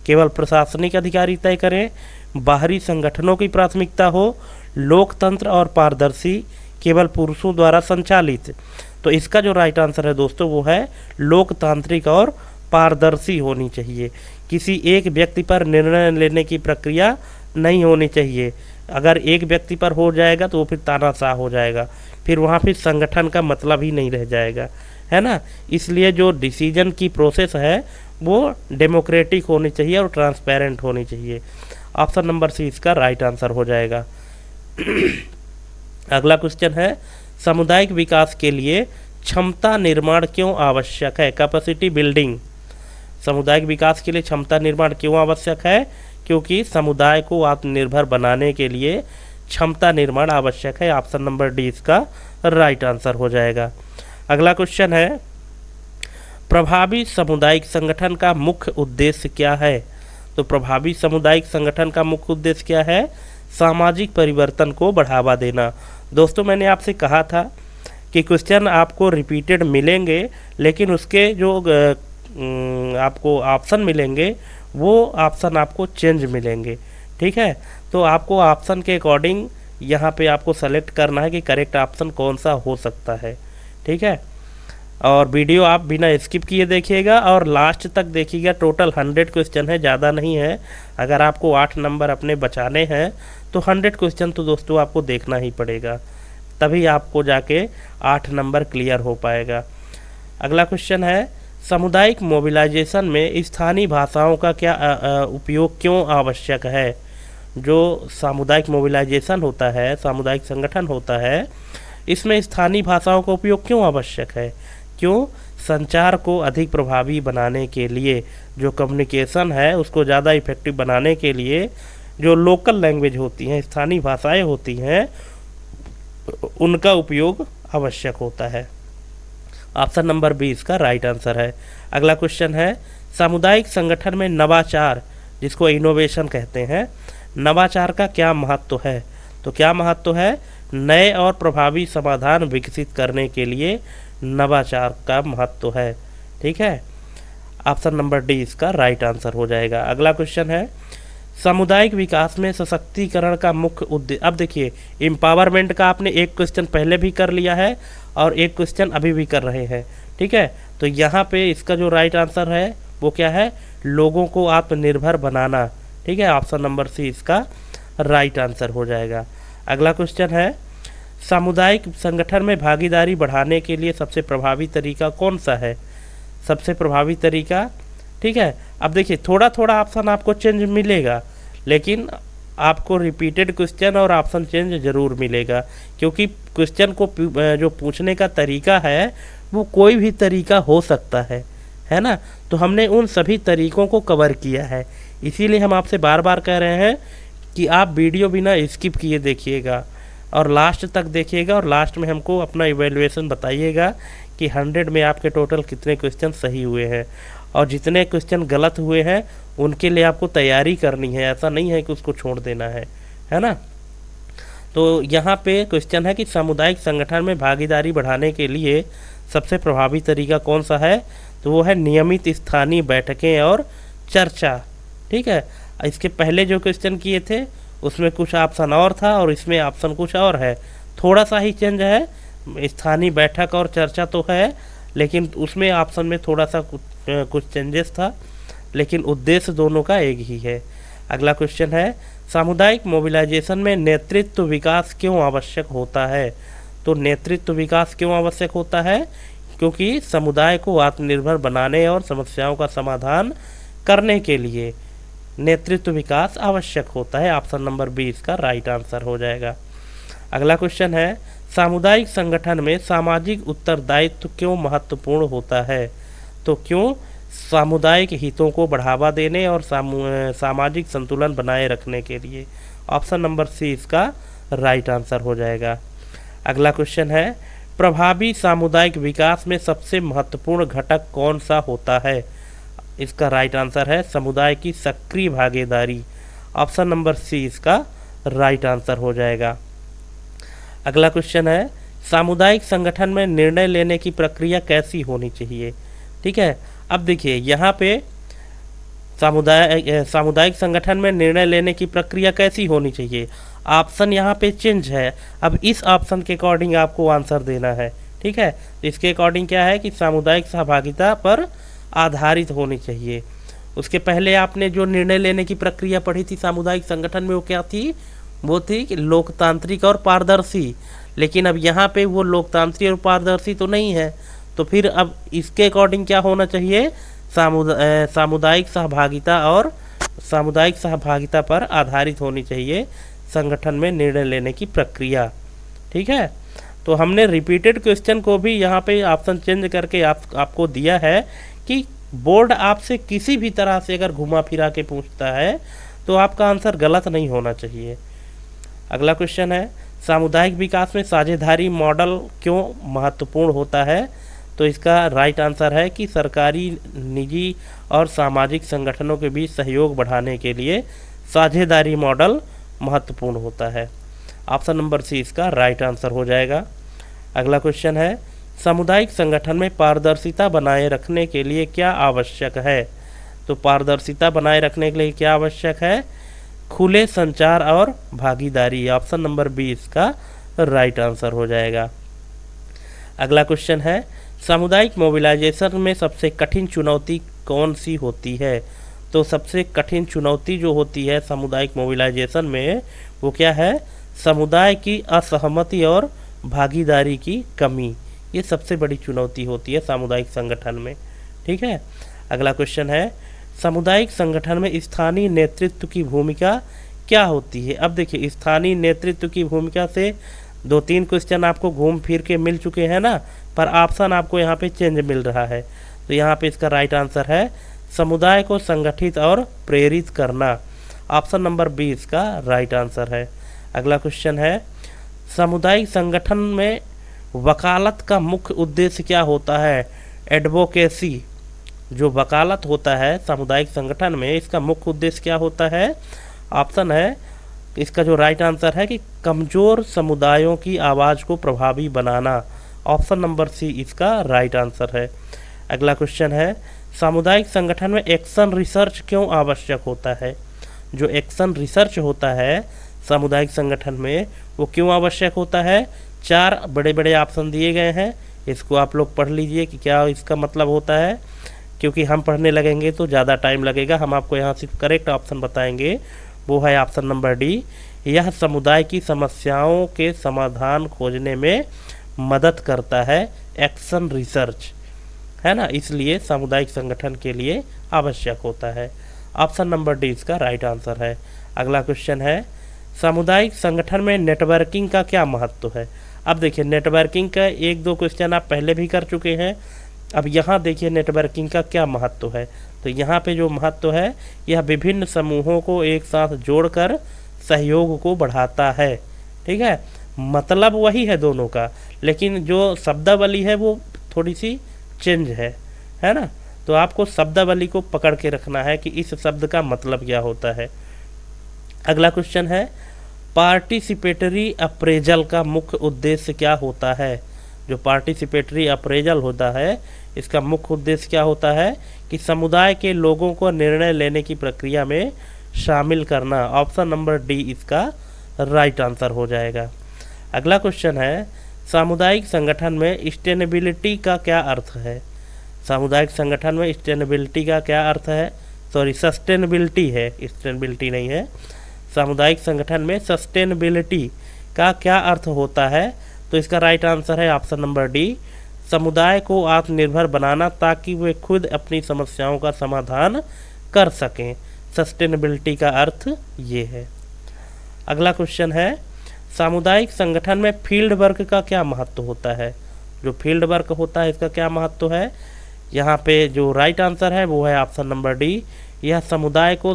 केवल प्रशासनिक अधिकारी तय करें, बाहरी संगठनों की प्राथमिकता हो, लोकतंत्र और पारदर्शी, केवल पुरुषों द्वारा संचालित? तो इसका जो राइट आंसर है दोस्तों वो है लोकतांत्रिक और पारदर्शी होनी चाहिए। किसी एक व्यक्ति पर निर्णय लेने की प्रक्रिया नहीं होनी चाहिए। अगर एक व्यक्ति पर हो जाएगा तो वो फिर तानाशाह हो जाएगा। फिर वहाँ फिर संगठन का मतलब ही नहीं रह जाएगा, है ना। इसलिए जो डिसीजन की प्रोसेस है वो डेमोक्रेटिक होनी चाहिए और ट्रांसपेरेंट होनी चाहिए। ऑप्शन नंबर सी इसका राइट आंसर हो जाएगा। अगला क्वेश्चन है, सामुदायिक विकास के लिए क्षमता निर्माण क्यों आवश्यक है? Capacity building. सामुदायिक विकास के लिए क्षमता निर्माण क्यों आवश्यक है? क्योंकि समुदाय को आत्मनिर्भर बनाने के लिए क्षमता निर्माण आवश्यक है। ऑप्शन नंबर डी इसका राइट आंसर हो जाएगा। अगला क्वेश्चन है, प्रभावी सामुदायिक संगठन का मुख्य उद्देश्य क्या है? तो प्रभावी सामुदायिक संगठन का मुख्य उद्देश्य क्या है? सामाजिक परिवर्तन को बढ़ावा देना। दोस्तों मैंने आपसे कहा था कि क्वेश्चन आपको रिपीटेड मिलेंगे, लेकिन उसके जो आपको ऑप्शन मिलेंगे वो ऑप्शन आपको चेंज मिलेंगे, ठीक है। तो आपको ऑप्शन के अकॉर्डिंग यहाँ पे आपको सेलेक्ट करना है कि करेक्ट ऑप्शन कौन सा हो सकता है, ठीक है। और वीडियो आप बिना स्किप किए देखिएगा और लास्ट तक देखिएगा। टोटल 100 क्वेश्चन है, ज़्यादा नहीं है। अगर आपको 8 नंबर अपने बचाने हैं तो 100 क्वेश्चन तो दोस्तों आपको देखना ही पड़ेगा, तभी आपको जाके 8 नंबर क्लियर हो पाएगा। अगला क्वेश्चन है, सामुदायिक मोबिलाइजेशन में स्थानीय भाषाओं का क्या उपयोग क्यों आवश्यक है? जो सामुदायिक मोबिलाइजेशन होता है, सामुदायिक संगठन होता है, इसमें स्थानीय भाषाओं का उपयोग क्यों आवश्यक है? क्यों? संचार को अधिक प्रभावी बनाने के लिए, जो कम्युनिकेशन है उसको ज़्यादा इफेक्टिव बनाने के लिए जो लोकल लैंग्वेज होती हैं, स्थानीय भाषाएं होती हैं, उनका उपयोग आवश्यक होता है। ऑप्शन नंबर बी इसका राइट आंसर है। अगला क्वेश्चन है, सामुदायिक संगठन में नवाचार, जिसको इनोवेशन कहते हैं, नवाचार का क्या महत्व है? तो क्या महत्व है? नए और प्रभावी समाधान विकसित करने के लिए नवाचार का महत्व है, ठीक है। ऑप्शन नंबर डी इसका राइट आंसर हो जाएगा। अगला क्वेश्चन है, सामुदायिक विकास में सशक्तिकरण का मुख्य उद्देश्य। अब देखिए, एम्पावरमेंट का आपने एक क्वेश्चन पहले भी कर लिया है और एक क्वेश्चन अभी भी कर रहे हैं, ठीक है। तो यहाँ पे इसका जो राइट आंसर है वो क्या है? लोगों को आत्मनिर्भर बनाना, ठीक है। ऑप्शन नंबर सी इसका राइट आंसर हो जाएगा। अगला क्वेश्चन है, सामुदायिक संगठन में भागीदारी बढ़ाने के लिए सबसे प्रभावी तरीका कौन सा है? सबसे प्रभावी तरीका, ठीक है। अब देखिए, थोड़ा थोड़ा ऑप्शन आपको चेंज मिलेगा, लेकिन आपको रिपीटेड क्वेश्चन और ऑप्शन चेंज ज़रूर मिलेगा, क्योंकि क्वेश्चन को जो पूछने का तरीका है वो कोई भी तरीका हो सकता है ना। तो हमने उन सभी तरीकों को कवर किया है, इसीलिए हम आपसे बार बार कह रहे हैं कि आप वीडियो बिना स्किप किए देखिएगा और लास्ट तक देखिएगा, और लास्ट में हमको अपना इवैल्यूएशन बताइएगा कि 100 में आपके टोटल कितने क्वेश्चन सही हुए हैं, और जितने क्वेश्चन गलत हुए हैं उनके लिए आपको तैयारी करनी है, ऐसा नहीं है कि उसको छोड़ देना है ना। तो यहाँ पे क्वेश्चन है कि सामुदायिक संगठन में भागीदारी बढ़ाने के लिए सबसे प्रभावी तरीका कौन सा है? तो वो है नियमित स्थानीय बैठकें और चर्चा, ठीक है। इसके पहले जो क्वेश्चन किए थे उसमें कुछ ऑप्शन और था और इसमें ऑप्शन कुछ और है, थोड़ा सा ही चेंज है। स्थानीय बैठक और चर्चा तो है, लेकिन उसमें ऑप्शन में थोड़ा सा कुछ चेंजेस था, लेकिन उद्देश्य दोनों का एक ही है। अगला क्वेश्चन है, सामुदायिक मोबिलाइजेशन में नेतृत्व विकास क्यों आवश्यक होता है? तो नेतृत्व विकास क्यों आवश्यक होता है? क्योंकि समुदाय को आत्मनिर्भर बनाने और समस्याओं का समाधान करने के लिए नेतृत्व विकास आवश्यक होता है। ऑप्शन नंबर बी इसका राइट आंसर हो जाएगा। अगला क्वेश्चन है, सामुदायिक संगठन में सामाजिक उत्तरदायित्व क्यों महत्वपूर्ण होता है? तो क्यों? सामुदायिक हितों को बढ़ावा देने और सामाजिक संतुलन बनाए रखने के लिए। ऑप्शन नंबर सी इसका राइट आंसर हो जाएगा। अगला क्वेश्चन है, प्रभावी सामुदायिक विकास में सबसे महत्वपूर्ण घटक कौन सा होता है? इसका राइट आंसर है समुदाय की सक्रिय भागीदारी। ऑप्शन नंबर सी इसका राइट आंसर हो जाएगा। अगला क्वेश्चन है, सामुदायिक संगठन में निर्णय लेने की प्रक्रिया कैसी होनी चाहिए? ठीक है, अब देखिए यहाँ पे सामुदायिक संगठन में निर्णय लेने की प्रक्रिया कैसी होनी चाहिए। ऑप्शन यहाँ पे चेंज है, अब इस ऑप्शन के अकॉर्डिंग आपको आंसर देना है। ठीक है, तो इसके अकॉर्डिंग क्या है कि सामुदायिक सहभागिता पर आधारित होनी चाहिए। उसके पहले आपने जो निर्णय लेने की प्रक्रिया पढ़ी थी सामुदायिक संगठन में, वो क्या थी? वो थी कि लोकतांत्रिक और पारदर्शी। लेकिन अब यहाँ पे वो लोकतांत्रिक और पारदर्शी तो नहीं है, तो फिर अब इसके अकॉर्डिंग क्या होना चाहिए, सामुदायिक सहभागिता और सामुदायिक सहभागिता पर आधारित होनी चाहिए संगठन में निर्णय लेने की प्रक्रिया। ठीक है, तो हमने रिपीटेड क्वेश्चन को भी यहाँ पे ऑप्शन चेंज करके आपको दिया है कि बोर्ड आपसे किसी भी तरह से अगर घुमा फिरा के पूछता है तो आपका आंसर गलत नहीं होना चाहिए। अगला क्वेश्चन है, सामुदायिक विकास में साझेदारी मॉडल क्यों महत्वपूर्ण होता है? तो इसका राइट आंसर है कि सरकारी, निजी और सामाजिक संगठनों के बीच सहयोग बढ़ाने के लिए साझेदारी मॉडल महत्वपूर्ण होता है। ऑप्शन नंबर सी इसका राइट आंसर हो जाएगा। अगला क्वेश्चन है, सामुदायिक संगठन में पारदर्शिता बनाए रखने के लिए क्या आवश्यक है? तो पारदर्शिता बनाए रखने के लिए क्या आवश्यक है? खुले संचार और भागीदारी। ऑप्शन नंबर बी इसका राइट आंसर हो जाएगा। अगला क्वेश्चन है, सामुदायिक मोबिलाइजेशन में सबसे कठिन चुनौती कौन सी होती है? तो सबसे कठिन चुनौती जो होती है सामुदायिक मोबिलाइजेशन में वो क्या है? समुदाय की असहमति और भागीदारी की कमी। ये सबसे बड़ी चुनौती होती है सामुदायिक संगठन में। ठीक है, अगला क्वेश्चन है, सामुदायिक संगठन में स्थानीय नेतृत्व की भूमिका क्या होती है? अब देखिए, स्थानीय नेतृत्व की भूमिका से 2-3 क्वेश्चन आपको घूम फिर के मिल चुके हैं ना, पर ऑप्शन आपको यहाँ पे चेंज मिल रहा है। तो यहाँ पे इसका राइट आंसर है समुदाय को संगठित और प्रेरित करना। ऑप्शन नंबर बी इसका राइट आंसर है। अगला क्वेश्चन है, सामुदायिक संगठन में वकालत का मुख्य उद्देश्य क्या होता है? एडवोकेसी। जो वकालत होता है सामुदायिक संगठन में, इसका मुख्य उद्देश्य क्या होता है? ऑप्शन है इसका जो राइट आंसर है कि कमज़ोर समुदायों की आवाज़ को प्रभावी बनाना। ऑप्शन नंबर सी इसका राइट आंसर है। अगला क्वेश्चन है, सामुदायिक संगठन में एक्शन रिसर्च क्यों आवश्यक होता है? जो एक्शन रिसर्च होता है सामुदायिक संगठन में वो क्यों आवश्यक होता है? 4 बड़े बड़े ऑप्शन दिए गए हैं, इसको आप लोग पढ़ लीजिए कि क्या इसका मतलब होता है, क्योंकि हम पढ़ने लगेंगे तो ज़्यादा टाइम लगेगा। हम आपको यहाँ सिर्फ करेक्ट ऑप्शन बताएंगे, वो है ऑप्शन नंबर डी। यह समुदाय की समस्याओं के समाधान खोजने में मदद करता है, एक्शन रिसर्च, है ना, इसलिए सामुदायिक संगठन के लिए आवश्यक होता है। ऑप्शन नंबर डी इसका राइट आंसर है। अगला क्वेश्चन है, सामुदायिक संगठन में नेटवर्किंग का क्या महत्व है? अब देखिए, नेटवर्किंग का 1-2 क्वेश्चन आप पहले भी कर चुके हैं। अब यहाँ देखिए नेटवर्किंग का क्या महत्व है। तो यहाँ पे जो महत्व है, यह विभिन्न समूहों को एक साथ जोड़कर सहयोग को बढ़ाता है। ठीक है, मतलब वही है दोनों का, लेकिन जो शब्दावली है वो थोड़ी सी चेंज है ना। तो आपको शब्दावली को पकड़ के रखना है कि इस शब्द का मतलब क्या होता है। अगला क्वेश्चन है, पार्टिसिपेटरी अप्रेजल का मुख्य उद्देश्य क्या होता है? जो पार्टिसिपेटरी अप्रेजल होता है इसका मुख्य उद्देश्य क्या होता है? कि समुदाय के लोगों को निर्णय लेने की प्रक्रिया में शामिल करना। ऑप्शन नंबर डी इसका राइट आंसर हो जाएगा। अगला क्वेश्चन है, सामुदायिक संगठन में सस्टेनेबिलिटी का क्या अर्थ है? सामुदायिक संगठन में सस्टेनेबिलिटी का क्या अर्थ है? सस्टेनेबिलिटी है, सस्टेनेबिलिटी नहीं है। सामुदायिक संगठन में सस्टेनेबिलिटी का क्या अर्थ होता है? तो इसका राइट आंसर है ऑप्शन नंबर डी, समुदाय को आत्मनिर्भर बनाना ताकि वे खुद अपनी समस्याओं का समाधान कर सकें। सस्टेनेबिलिटी का अर्थ ये है। अगला क्वेश्चन है, सामुदायिक संगठन में फील्ड वर्क का क्या महत्व होता है? जो फील्ड वर्क होता है इसका क्या महत्व है? यहाँ पे जो राइट आंसर है वो है ऑप्शन नंबर डी, यह समुदाय को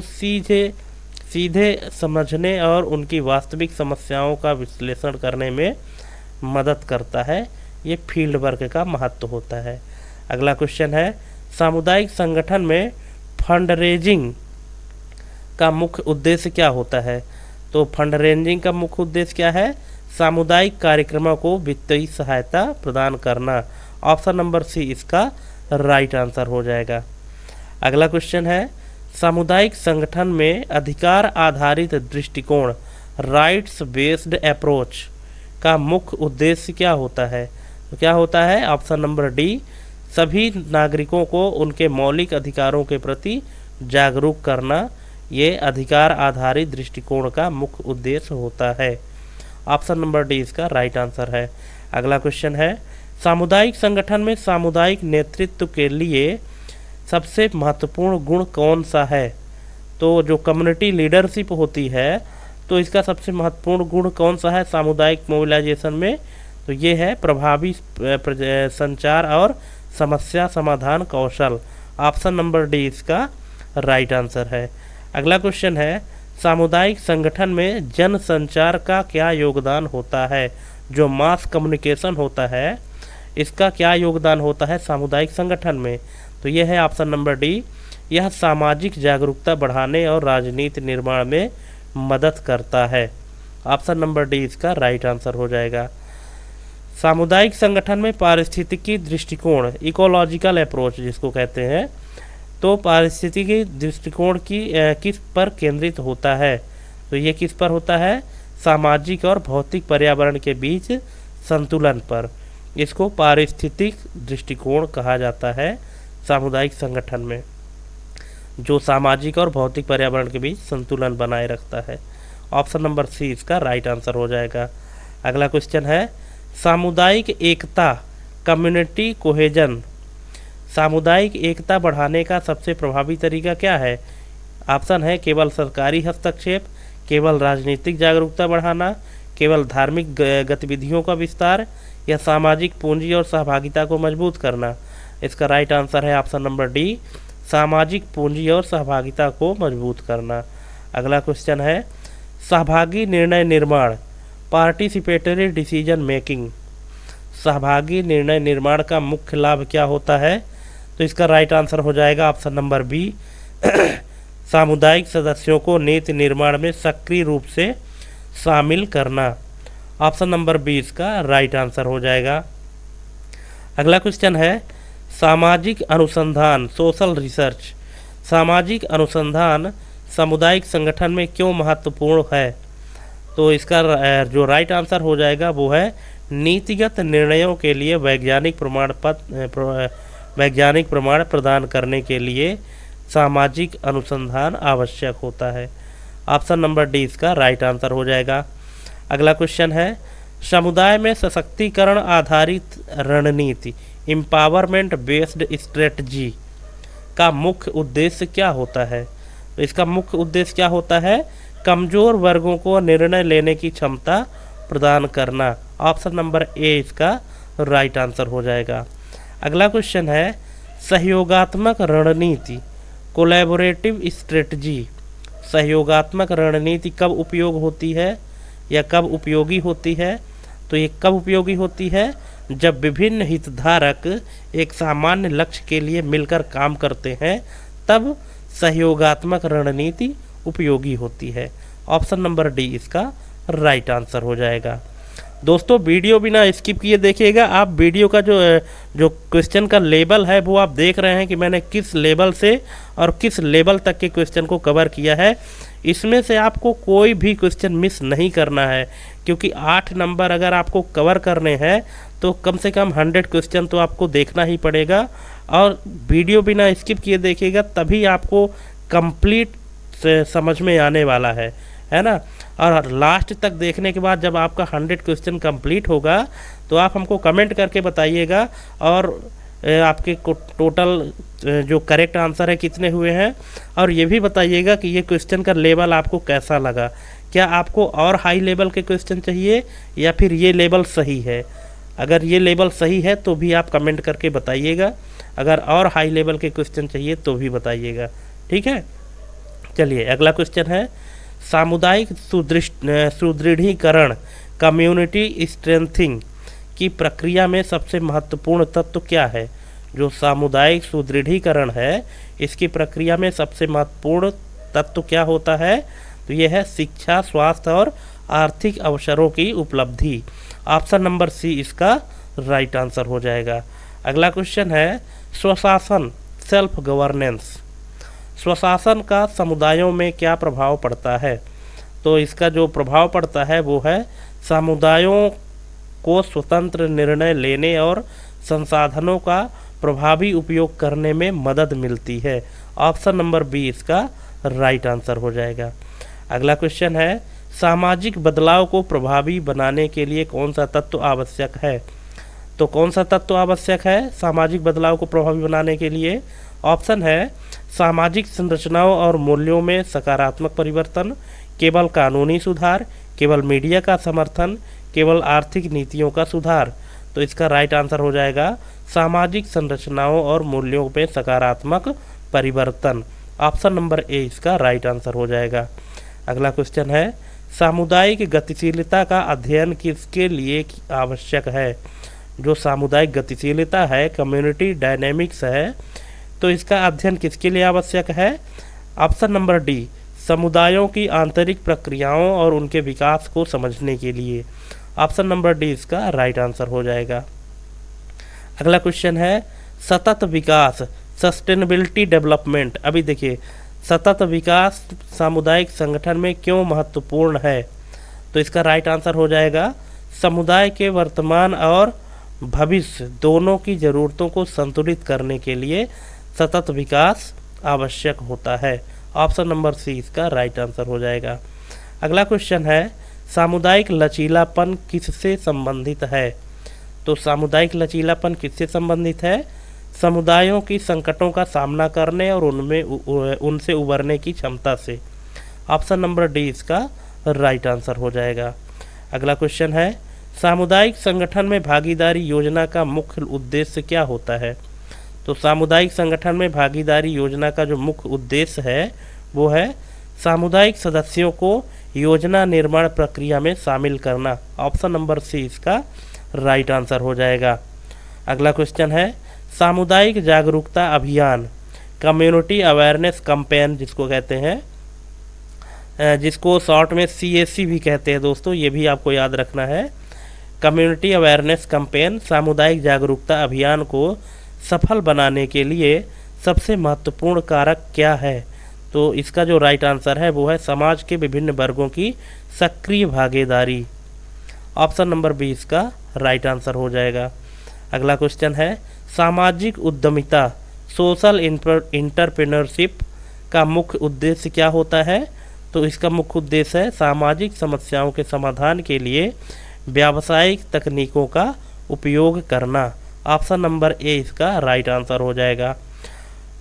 सीधे समझने और उनकी वास्तविक समस्याओं का विश्लेषण करने में मदद करता है। ये फील्ड वर्क का महत्व होता है। अगला क्वेश्चन है, सामुदायिक संगठन में फंड रेजिंग का मुख्य उद्देश्य क्या होता है? तो फंड रेजिंग का मुख्य उद्देश्य क्या है? सामुदायिक कार्यक्रमों को वित्तीय सहायता प्रदान करना। ऑप्शन नंबर सी इसका राइट आंसर हो जाएगा। अगला क्वेश्चन है, सामुदायिक संगठन में अधिकार आधारित दृष्टिकोण, राइट्स बेस्ड अप्रोच का मुख्य उद्देश्य क्या होता है? तो क्या होता है? ऑप्शन नंबर डी, सभी नागरिकों को उनके मौलिक अधिकारों के प्रति जागरूक करना। ये अधिकार आधारित दृष्टिकोण का मुख्य उद्देश्य होता है। ऑप्शन नंबर डी इसका राइट आंसर है। अगला क्वेश्चन है, सामुदायिक संगठन में सामुदायिक नेतृत्व के लिए सबसे महत्वपूर्ण गुण कौन सा है? तो जो कम्युनिटी लीडरशिप होती है, तो इसका सबसे महत्वपूर्ण गुण कौन सा है सामुदायिक मोबिलाइजेशन में? तो ये है प्रभावी संचार और समस्या समाधान कौशल। ऑप्शन नंबर डी इसका राइट आंसर है। अगला क्वेश्चन है, सामुदायिक संगठन में जन संचार का क्या योगदान होता है? जो मास कम्युनिकेशन होता है, इसका क्या योगदान होता है सामुदायिक संगठन में? तो यह है ऑप्शन नंबर डी, यह सामाजिक जागरूकता बढ़ाने और राजनीति निर्माण में मदद करता है। ऑप्शन नंबर डी इसका राइट आंसर हो जाएगा। सामुदायिक संगठन में पारिस्थितिकी दृष्टिकोण, इकोलॉजिकल अप्रोच जिसको कहते हैं, तो पारिस्थितिकी दृष्टिकोण की किस पर केंद्रित होता है? तो ये किस पर होता है? सामाजिक और भौतिक पर्यावरण के बीच संतुलन पर। इसको पारिस्थितिक दृष्टिकोण कहा जाता है सामुदायिक संगठन में, जो सामाजिक और भौतिक पर्यावरण के बीच संतुलन बनाए रखता है। ऑप्शन नंबर सी इसका राइट आंसर हो जाएगा। अगला क्वेश्चन है, सामुदायिक एकता, कम्युनिटी कोहेजन, सामुदायिक एकता बढ़ाने का सबसे प्रभावी तरीका क्या है? ऑप्शन है केवल सरकारी हस्तक्षेप, केवल राजनीतिक जागरूकता बढ़ाना, केवल धार्मिक गतिविधियों का विस्तार, या सामाजिक पूंजी और सहभागिता को मजबूत करना। इसका राइट आंसर है ऑप्शन नंबर डी, सामाजिक पूंजी और सहभागिता को मजबूत करना। अगला क्वेश्चन है, सहभागी निर्णय निर्माण, पार्टिसिपेटरी डिसीजन मेकिंग, सहभागी निर्णय निर्माण का मुख्य लाभ क्या होता है? तो इसका राइट आंसर हो जाएगा ऑप्शन नंबर बी, सामुदायिक सदस्यों को नीति निर्माण में सक्रिय रूप से शामिल करना। ऑप्शन नंबर बी इसका राइट आंसर हो जाएगा। अगला क्वेश्चन है, सामाजिक अनुसंधान, सोशल रिसर्च, सामाजिक अनुसंधान सामुदायिक संगठन में क्यों महत्वपूर्ण है? तो इसका जो राइट आंसर हो जाएगा वो है नीतिगत निर्णयों के लिए वैज्ञानिक प्रमाण प्रदान करने के लिए सामाजिक अनुसंधान आवश्यक होता है। ऑप्शन नंबर डी इसका राइट आंसर हो जाएगा। अगला क्वेश्चन है, समुदाय में सशक्तिकरण आधारित रणनीति, एम्पावरमेंट बेस्ड स्ट्रेटजी का मुख्य उद्देश्य क्या होता है? तो इसका मुख्य उद्देश्य क्या होता है? कमज़ोर वर्गों को निर्णय लेने की क्षमता प्रदान करना। ऑप्शन नंबर ए इसका राइट आंसर हो जाएगा। अगला क्वेश्चन है, सहयोगात्मक रणनीति, कोलैबोरेटिव स्ट्रेटजी, सहयोगात्मक रणनीति कब उपयोग होती है या कब उपयोगी होती है? तो ये कब उपयोगी होती है? जब विभिन्न हितधारक एक सामान्य लक्ष्य के लिए मिलकर काम करते हैं, तब सहयोगात्मक रणनीति उपयोगी होती है। ऑप्शन नंबर डी इसका राइट आंसर हो जाएगा। दोस्तों, वीडियो बिना स्किप किए देखिएगा। आप वीडियो का जो क्वेश्चन का लेवल है वो आप देख रहे हैं कि मैंने किस लेवल से और किस लेवल तक के क्वेश्चन को कवर किया है। इसमें से आपको कोई भी क्वेश्चन मिस नहीं करना है, क्योंकि 8 नंबर अगर आपको कवर करने हैं तो कम से कम 100 क्वेश्चन तो आपको देखना ही पड़ेगा। और वीडियो बिना स्किप किए देखिएगा, तभी आपको कंप्लीट समझ में आने वाला है ना। और लास्ट तक देखने के बाद जब आपका 100 क्वेश्चन कंप्लीट होगा तो आप हमको कमेंट करके बताइएगा, और आपके टोटल जो करेक्ट आंसर है कितने हुए हैं, और ये भी बताइएगा कि ये क्वेश्चन का लेवल आपको कैसा लगा। क्या आपको और हाई लेवल के क्वेश्चन चाहिए या फिर ये लेवल सही है? अगर ये लेवल सही है तो भी आप कमेंट करके बताइएगा, अगर और हाई लेवल के क्वेश्चन चाहिए तो भी बताइएगा, ठीक है। चलिए अगला क्वेश्चन है, सामुदायिक सुदृढ़ीकरण, कम्युनिटी स्ट्रेंथिंग की प्रक्रिया में सबसे महत्वपूर्ण तत्व क्या है? जो सामुदायिक सुदृढ़ीकरण है, इसकी प्रक्रिया में सबसे महत्वपूर्ण तत्व क्या होता है? तो यह है शिक्षा, स्वास्थ्य और आर्थिक अवसरों की उपलब्धि। ऑप्शन नंबर सी इसका राइट आंसर हो जाएगा। अगला क्वेश्चन है, स्वशासन, सेल्फ गवर्नेंस, स्वशासन का समुदायों में क्या प्रभाव पड़ता है? तो इसका जो प्रभाव पड़ता है वो है समुदायों को स्वतंत्र निर्णय लेने और संसाधनों का प्रभावी उपयोग करने में मदद मिलती है। ऑप्शन नंबर बी इसका राइट आंसर हो जाएगा। अगला क्वेश्चन है, सामाजिक बदलाव को प्रभावी बनाने के लिए कौन सा तत्व आवश्यक है? तो कौन सा तत्व आवश्यक है सामाजिक बदलाव को प्रभावी बनाने के लिए? ऑप्शन है सामाजिक संरचनाओं और मूल्यों में सकारात्मक परिवर्तन, केवल कानूनी सुधार, केवल मीडिया का समर्थन, केवल आर्थिक नीतियों का सुधार। तो इसका राइट आंसर हो जाएगा सामाजिक संरचनाओं और मूल्यों में सकारात्मक परिवर्तन। ऑप्शन नंबर ए इसका राइट आंसर हो जाएगा। अगला क्वेश्चन है सामुदायिक गतिशीलता का अध्ययन किसके लिए आवश्यक है? जो सामुदायिक गतिशीलता है, कम्युनिटी डायनेमिक्स है, तो इसका अध्ययन किसके लिए आवश्यक है? ऑप्शन नंबर डी समुदायों की आंतरिक प्रक्रियाओं और उनके विकास को समझने के लिए। ऑप्शन नंबर डी इसका राइट आंसर हो जाएगा। अगला क्वेश्चन है सतत विकास, सस्टेनेबिलिटी डेवलपमेंट। अभी देखिए सतत विकास सामुदायिक संगठन में क्यों महत्वपूर्ण है? तो इसका राइट आंसर हो जाएगा समुदाय के वर्तमान और भविष्य दोनों की ज़रूरतों को संतुलित करने के लिए सतत विकास आवश्यक होता है। ऑप्शन नंबर सी इसका राइट आंसर हो जाएगा। अगला क्वेश्चन है सामुदायिक लचीलापन किससे संबंधित है? तो सामुदायिक लचीलापन किससे संबंधित है? समुदायों की संकटों का सामना करने और उनसे उबरने की क्षमता से। ऑप्शन नंबर डी इसका राइट आंसर हो जाएगा। अगला क्वेश्चन है सामुदायिक संगठन में भागीदारी योजना का मुख्य उद्देश्य क्या होता है? तो सामुदायिक संगठन में भागीदारी योजना का जो मुख्य उद्देश्य है वो है सामुदायिक सदस्यों को योजना निर्माण प्रक्रिया में शामिल करना। ऑप्शन नंबर सी इसका राइट आंसर हो जाएगा। अगला क्वेश्चन है सामुदायिक जागरूकता अभियान, कम्युनिटी अवेयरनेस कैंपेन जिसको कहते हैं, जिसको शॉर्ट में CAC भी कहते हैं दोस्तों, ये भी आपको याद रखना है। कम्युनिटी अवेयरनेस कैंपेन सामुदायिक जागरूकता अभियान को सफल बनाने के लिए सबसे महत्वपूर्ण कारक क्या है? तो इसका जो राइट आंसर है वो है समाज के विभिन्न वर्गों की सक्रिय भागीदारी। ऑप्शन नंबर बी इसका राइट आंसर हो जाएगा। अगला क्वेश्चन है सामाजिक उद्यमिता, सोशल इंटरप्रेन्योरशिप का मुख्य उद्देश्य क्या होता है? तो इसका मुख्य उद्देश्य है सामाजिक समस्याओं के समाधान के लिए व्यावसायिक तकनीकों का उपयोग करना। ऑप्शन नंबर ए इसका राइट आंसर हो जाएगा।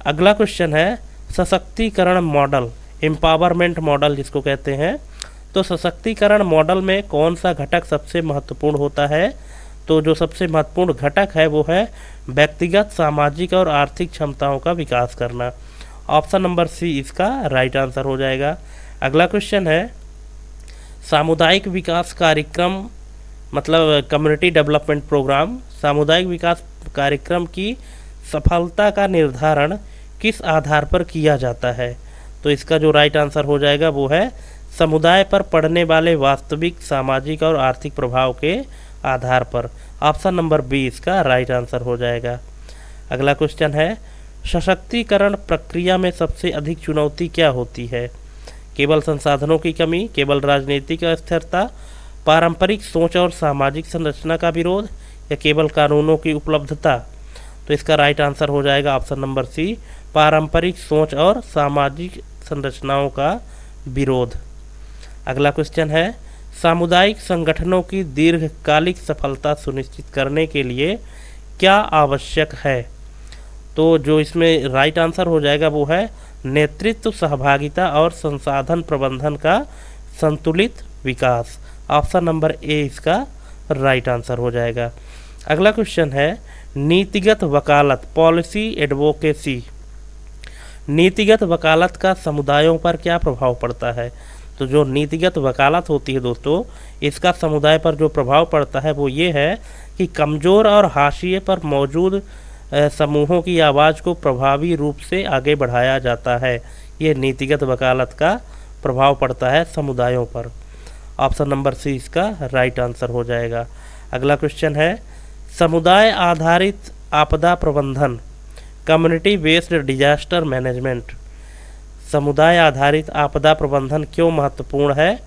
अगला क्वेश्चन है सशक्तिकरण मॉडल, एम्पावरमेंट मॉडल जिसको कहते हैं। तो सशक्तिकरण मॉडल में कौन सा घटक सबसे महत्वपूर्ण होता है? तो जो सबसे महत्वपूर्ण घटक है वो है व्यक्तिगत, सामाजिक और आर्थिक क्षमताओं का विकास करना। ऑप्शन नंबर सी इसका राइट आंसर हो जाएगा। अगला क्वेश्चन है सामुदायिक विकास कार्यक्रम मतलब कम्युनिटी डेवलपमेंट प्रोग्राम, सामुदायिक विकास कार्यक्रम की सफलता का निर्धारण किस आधार पर किया जाता है? तो इसका जो राइट आंसर हो जाएगा वो है समुदाय पर पड़ने वाले वास्तविक सामाजिक और आर्थिक प्रभाव के आधार पर। ऑप्शन नंबर बी इसका राइट आंसर हो जाएगा। अगला क्वेश्चन है सशक्तिकरण प्रक्रिया में सबसे अधिक चुनौती क्या होती है? केवल संसाधनों की कमी, केवल राजनीतिक अस्थिरता, पारंपरिक सोच और सामाजिक संरचना का विरोध, या केवल कानूनों की उपलब्धता? तो इसका राइट आंसर हो जाएगा ऑप्शन नंबर सी, पारंपरिक सोच और सामाजिक संरचनाओं का विरोध। अगला क्वेश्चन है सामुदायिक संगठनों की दीर्घकालिक सफलता सुनिश्चित करने के लिए क्या आवश्यक है? तो जो इसमें राइट आंसर हो जाएगा वो है नेतृत्व, सहभागिता और संसाधन प्रबंधन का संतुलित विकास। ऑप्शन नंबर ए इसका राइट आंसर हो जाएगा। अगला क्वेश्चन है नीतिगत वकालत, पॉलिसी एडवोकेसी। नीतिगत वकालत का समुदायों पर क्या प्रभाव पड़ता है? तो जो नीतिगत वकालत होती है दोस्तों, इसका समुदाय पर जो प्रभाव पड़ता है वो ये है कि कमज़ोर और हाशिए पर मौजूद समूहों की आवाज़ को प्रभावी रूप से आगे बढ़ाया जाता है। ये नीतिगत वकालत का प्रभाव पड़ता है समुदायों पर। ऑप्शन नंबर सी इसका राइट आंसर हो जाएगा। अगला क्वेश्चन है समुदाय आधारित आपदा प्रबंधन, कम्युनिटी बेस्ड डिजास्टर मैनेजमेंट। समुदाय आधारित आपदा प्रबंधन क्यों महत्वपूर्ण है?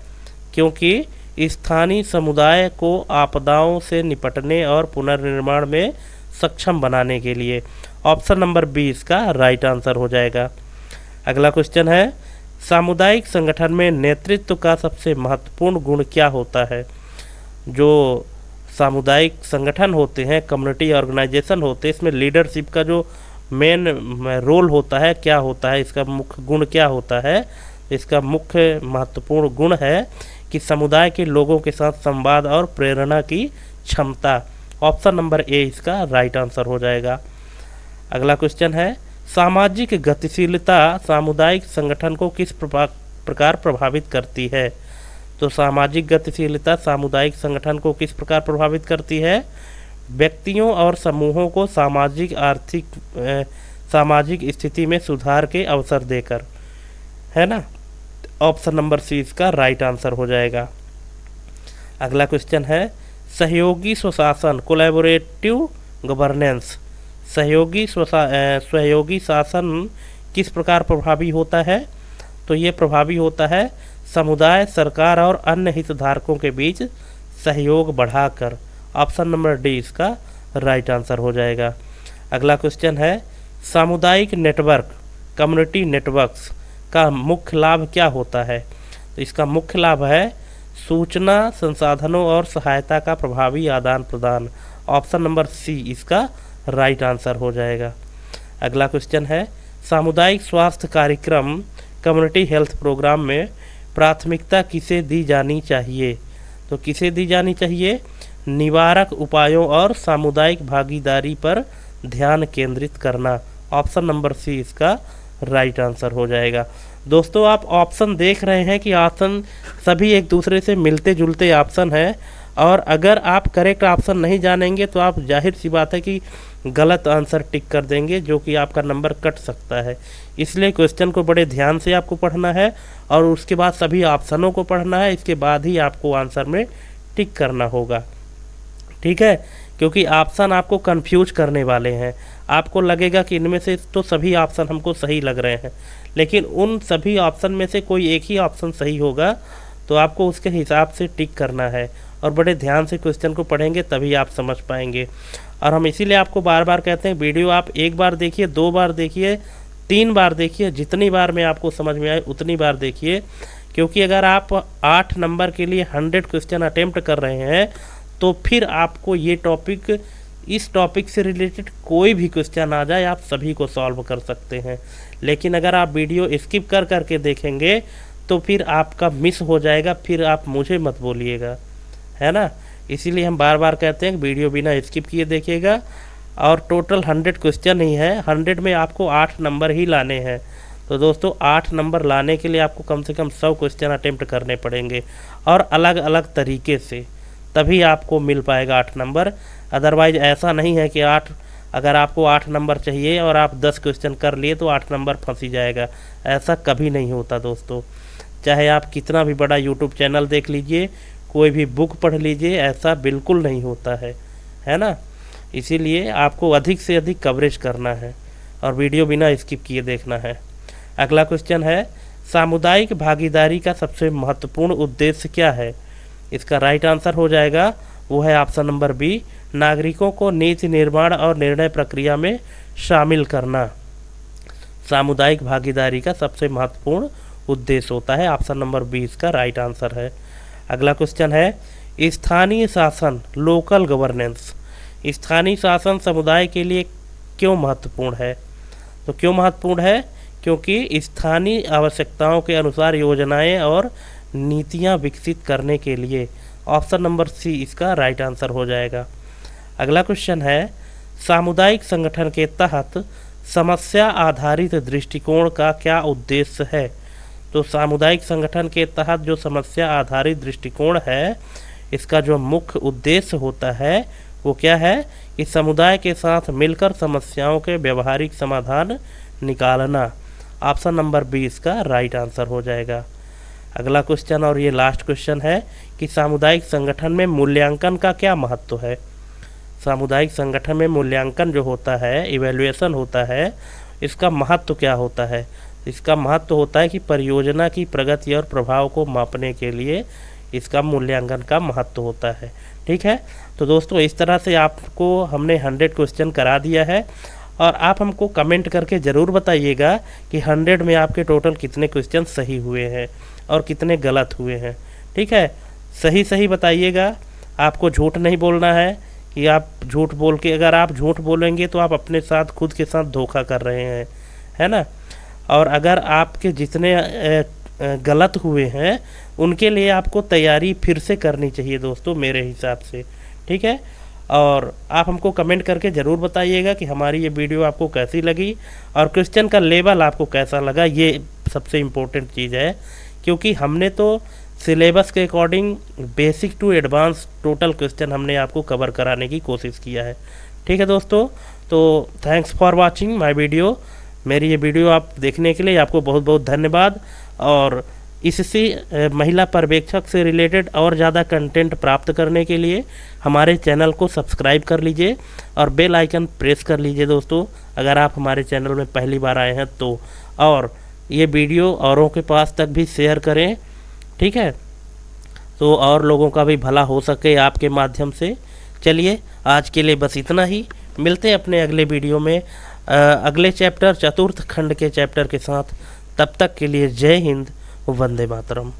क्योंकि स्थानीय समुदाय को आपदाओं से निपटने और पुनर्निर्माण में सक्षम बनाने के लिए। ऑप्शन नंबर बी इसका राइट आंसर हो जाएगा। अगला क्वेश्चन है सामुदायिक संगठन में नेतृत्व का सबसे महत्वपूर्ण गुण क्या होता है? जो सामुदायिक संगठन होते हैं, कम्युनिटी ऑर्गेनाइजेशन होते हैं, इसमें लीडरशिप का जो मेन रोल होता है, क्या होता है, इसका मुख्य गुण क्या होता है? इसका मुख्य महत्वपूर्ण गुण है कि समुदाय के लोगों के साथ संवाद और प्रेरणा की क्षमता। ऑप्शन नंबर ए इसका राइट आंसर हो जाएगा। अगला क्वेश्चन है, सामाजिक गतिशीलता सामुदायिक संगठन को किस प्रकार प्रभावित करती है? तो सामाजिक गतिशीलता सामुदायिक संगठन को किस प्रकार प्रभावित करती है? व्यक्तियों और समूहों को सामाजिक स्थिति में सुधार के अवसर देकर, है ना। ऑप्शन नंबर सी इसका राइट आंसर हो जाएगा। अगला क्वेश्चन है, सहयोगी स्वशासन कोलैबोरेटिव गवर्नेंस सहयोगी शासन किस प्रकार प्रभावी होता है? तो ये प्रभावी होता है समुदाय, सरकार और अन्य हितधारकों के बीच सहयोग बढ़ाकर। ऑप्शन नंबर डी इसका राइट आंसर हो जाएगा। अगला क्वेश्चन है, सामुदायिक नेटवर्क कम्युनिटी नेटवर्क्स का मुख्य लाभ क्या होता है? तो इसका मुख्य लाभ है सूचना, संसाधनों और सहायता का प्रभावी आदान प्रदान। ऑप्शन नंबर सी इसका राइट आंसर हो जाएगा। अगला क्वेश्चन है, सामुदायिक स्वास्थ्य कार्यक्रम कम्युनिटी हेल्थ प्रोग्राम में प्राथमिकता किसे दी जानी चाहिए? तो किसे दी जानी चाहिए? निवारक उपायों और सामुदायिक भागीदारी पर ध्यान केंद्रित करना। ऑप्शन नंबर सी इसका राइट आंसर हो जाएगा। दोस्तों, आप ऑप्शन देख रहे हैं कि ऑप्शन सभी एक दूसरे से मिलते जुलते ऑप्शन हैं, और अगर आप करेक्ट ऑप्शन नहीं जानेंगे तो आप जाहिर सी बात है कि गलत आंसर टिक कर देंगे, जो कि आपका नंबर कट सकता है। इसलिए क्वेश्चन को बड़े ध्यान से आपको पढ़ना है और उसके बाद सभी ऑप्शनों को पढ़ना है, इसके बाद ही आपको आंसर में टिक करना होगा। ठीक है, क्योंकि ऑप्शन आपको कंफ्यूज करने वाले हैं। आपको लगेगा कि इनमें से तो सभी ऑप्शन हमको सही लग रहे हैं, लेकिन उन सभी ऑप्शन में से कोई एक ही ऑप्शन सही होगा, तो आपको उसके हिसाब से टिक करना है और बड़े ध्यान से क्वेश्चन को पढ़ेंगे तभी आप समझ पाएंगे। और हम इसीलिए आपको बार बार कहते हैं, वीडियो आप एक बार देखिए, 2 बार देखिए, 3 बार देखिए, जितनी बार में आपको समझ में आए उतनी बार देखिए। क्योंकि अगर आप 8 नंबर के लिए 100 क्वेश्चन अटेम्प्ट कर रहे हैं तो फिर आपको ये टॉपिक, इस टॉपिक से रिलेटेड कोई भी क्वेश्चन आ जाए आप सभी को सॉल्व कर सकते हैं। लेकिन अगर आप वीडियो स्किप कर करके देखेंगे तो फिर आपका मिस हो जाएगा, फिर आप मुझे मत बोलिएगा, है ना। इसीलिए हम बार बार कहते हैं वीडियो बिना स्किप किए देखिएगा। और टोटल 100 क्वेश्चन ही है, 100 में आपको 8 नंबर ही लाने हैं। तो दोस्तों, 8 नंबर लाने के लिए आपको कम से कम 100 क्वेश्चन अटेम्प्ट करने पड़ेंगे और अलग अलग तरीके से, तभी आपको मिल पाएगा 8 नंबर। अदरवाइज ऐसा नहीं है कि अगर आपको 8 नंबर चाहिए और आप 10 क्वेश्चन कर लिए तो 8 नंबर फंस ही जाएगा। ऐसा कभी नहीं होता दोस्तों। चाहे आप कितना भी बड़ा यूट्यूब चैनल देख लीजिए, कोई भी बुक पढ़ लीजिए, ऐसा बिल्कुल नहीं होता है ना। इसीलिए आपको अधिक से अधिक कवरेज करना है और वीडियो बिना स्किप किए देखना है। अगला क्वेश्चन है, सामुदायिक भागीदारी का सबसे महत्वपूर्ण उद्देश्य क्या है? इसका राइट आंसर हो जाएगा, वो है ऑप्शन नंबर बी, नागरिकों को नीति निर्माण और निर्णय प्रक्रिया में शामिल करना। सामुदायिक भागीदारी का सबसे महत्वपूर्ण उद्देश्य होता है। ऑप्शन नंबर बी इसका राइट आंसर है। अगला क्वेश्चन है, स्थानीय शासन लोकल गवर्नेंस स्थानीय शासन समुदाय के लिए क्यों महत्वपूर्ण है? तो क्यों महत्वपूर्ण है? क्योंकि स्थानीय आवश्यकताओं के अनुसार योजनाएं और नीतियां विकसित करने के लिए। ऑप्शन नंबर सी इसका राइट आंसर हो जाएगा। अगला क्वेश्चन है, सामुदायिक संगठन के तहत समस्या आधारित दृष्टिकोण का क्या उद्देश्य है? तो सामुदायिक संगठन के तहत जो समस्या आधारित दृष्टिकोण है, इसका जो मुख्य उद्देश्य होता है वो क्या है कि समुदाय के साथ मिलकर समस्याओं के व्यवहारिक समाधान निकालना। ऑप्शन नंबर बी इसका राइट आंसर हो जाएगा। अगला क्वेश्चन और ये लास्ट क्वेश्चन है कि सामुदायिक संगठन में मूल्यांकन का क्या महत्व है? सामुदायिक संगठन में मूल्यांकन जो होता है, इवैल्यूएशन होता है, इसका महत्व क्या होता है? इसका महत्व होता है कि परियोजना की प्रगति और प्रभाव को मापने के लिए इसका मूल्यांकन का महत्व होता है। ठीक है, तो दोस्तों इस तरह से आपको हमने 100 क्वेश्चन करा दिया है और आप हमको कमेंट करके ज़रूर बताइएगा कि 100 में आपके टोटल कितने क्वेश्चन सही हुए हैं और कितने गलत हुए हैं। ठीक है, सही सही बताइएगा, आपको झूठ नहीं बोलना है कि आप झूठ बोल के, अगर आप झूठ बोलेंगे तो आप अपने साथ खुद के साथ धोखा कर रहे हैं, है ना। और अगर आपके जितने गलत हुए हैं उनके लिए आपको तैयारी फिर से करनी चाहिए दोस्तों, मेरे हिसाब से। ठीक है, और आप हमको कमेंट करके ज़रूर बताइएगा कि हमारी ये वीडियो आपको कैसी लगी और क्वेश्चन का लेवल आपको कैसा लगा। ये सबसे इम्पोर्टेंट चीज़ है, क्योंकि हमने तो सिलेबस के according basic to advance total question हमने आपको कवर कराने की कोशिश किया है। ठीक है दोस्तों, तो thanks for watching my video. मेरी ये वीडियो आप देखने के लिए आपको बहुत बहुत धन्यवाद। और इससे महिला पर्यवेक्षक से रिलेटेड और ज़्यादा कंटेंट प्राप्त करने के लिए हमारे चैनल को सब्सक्राइब कर लीजिए और बेल आइकन प्रेस कर लीजिए दोस्तों, अगर आप हमारे चैनल में पहली बार आए हैं तो। और ये वीडियो औरों के पास तक भी शेयर करें, ठीक है, तो और लोगों का भी भला हो सके आपके माध्यम से। चलिए आज के लिए बस इतना ही, मिलते हैं अपने अगले वीडियो में अगले चैप्टर चतुर्थ खंड के चैप्टर के साथ। तब तक के लिए जय हिंद, वंदे मातरम।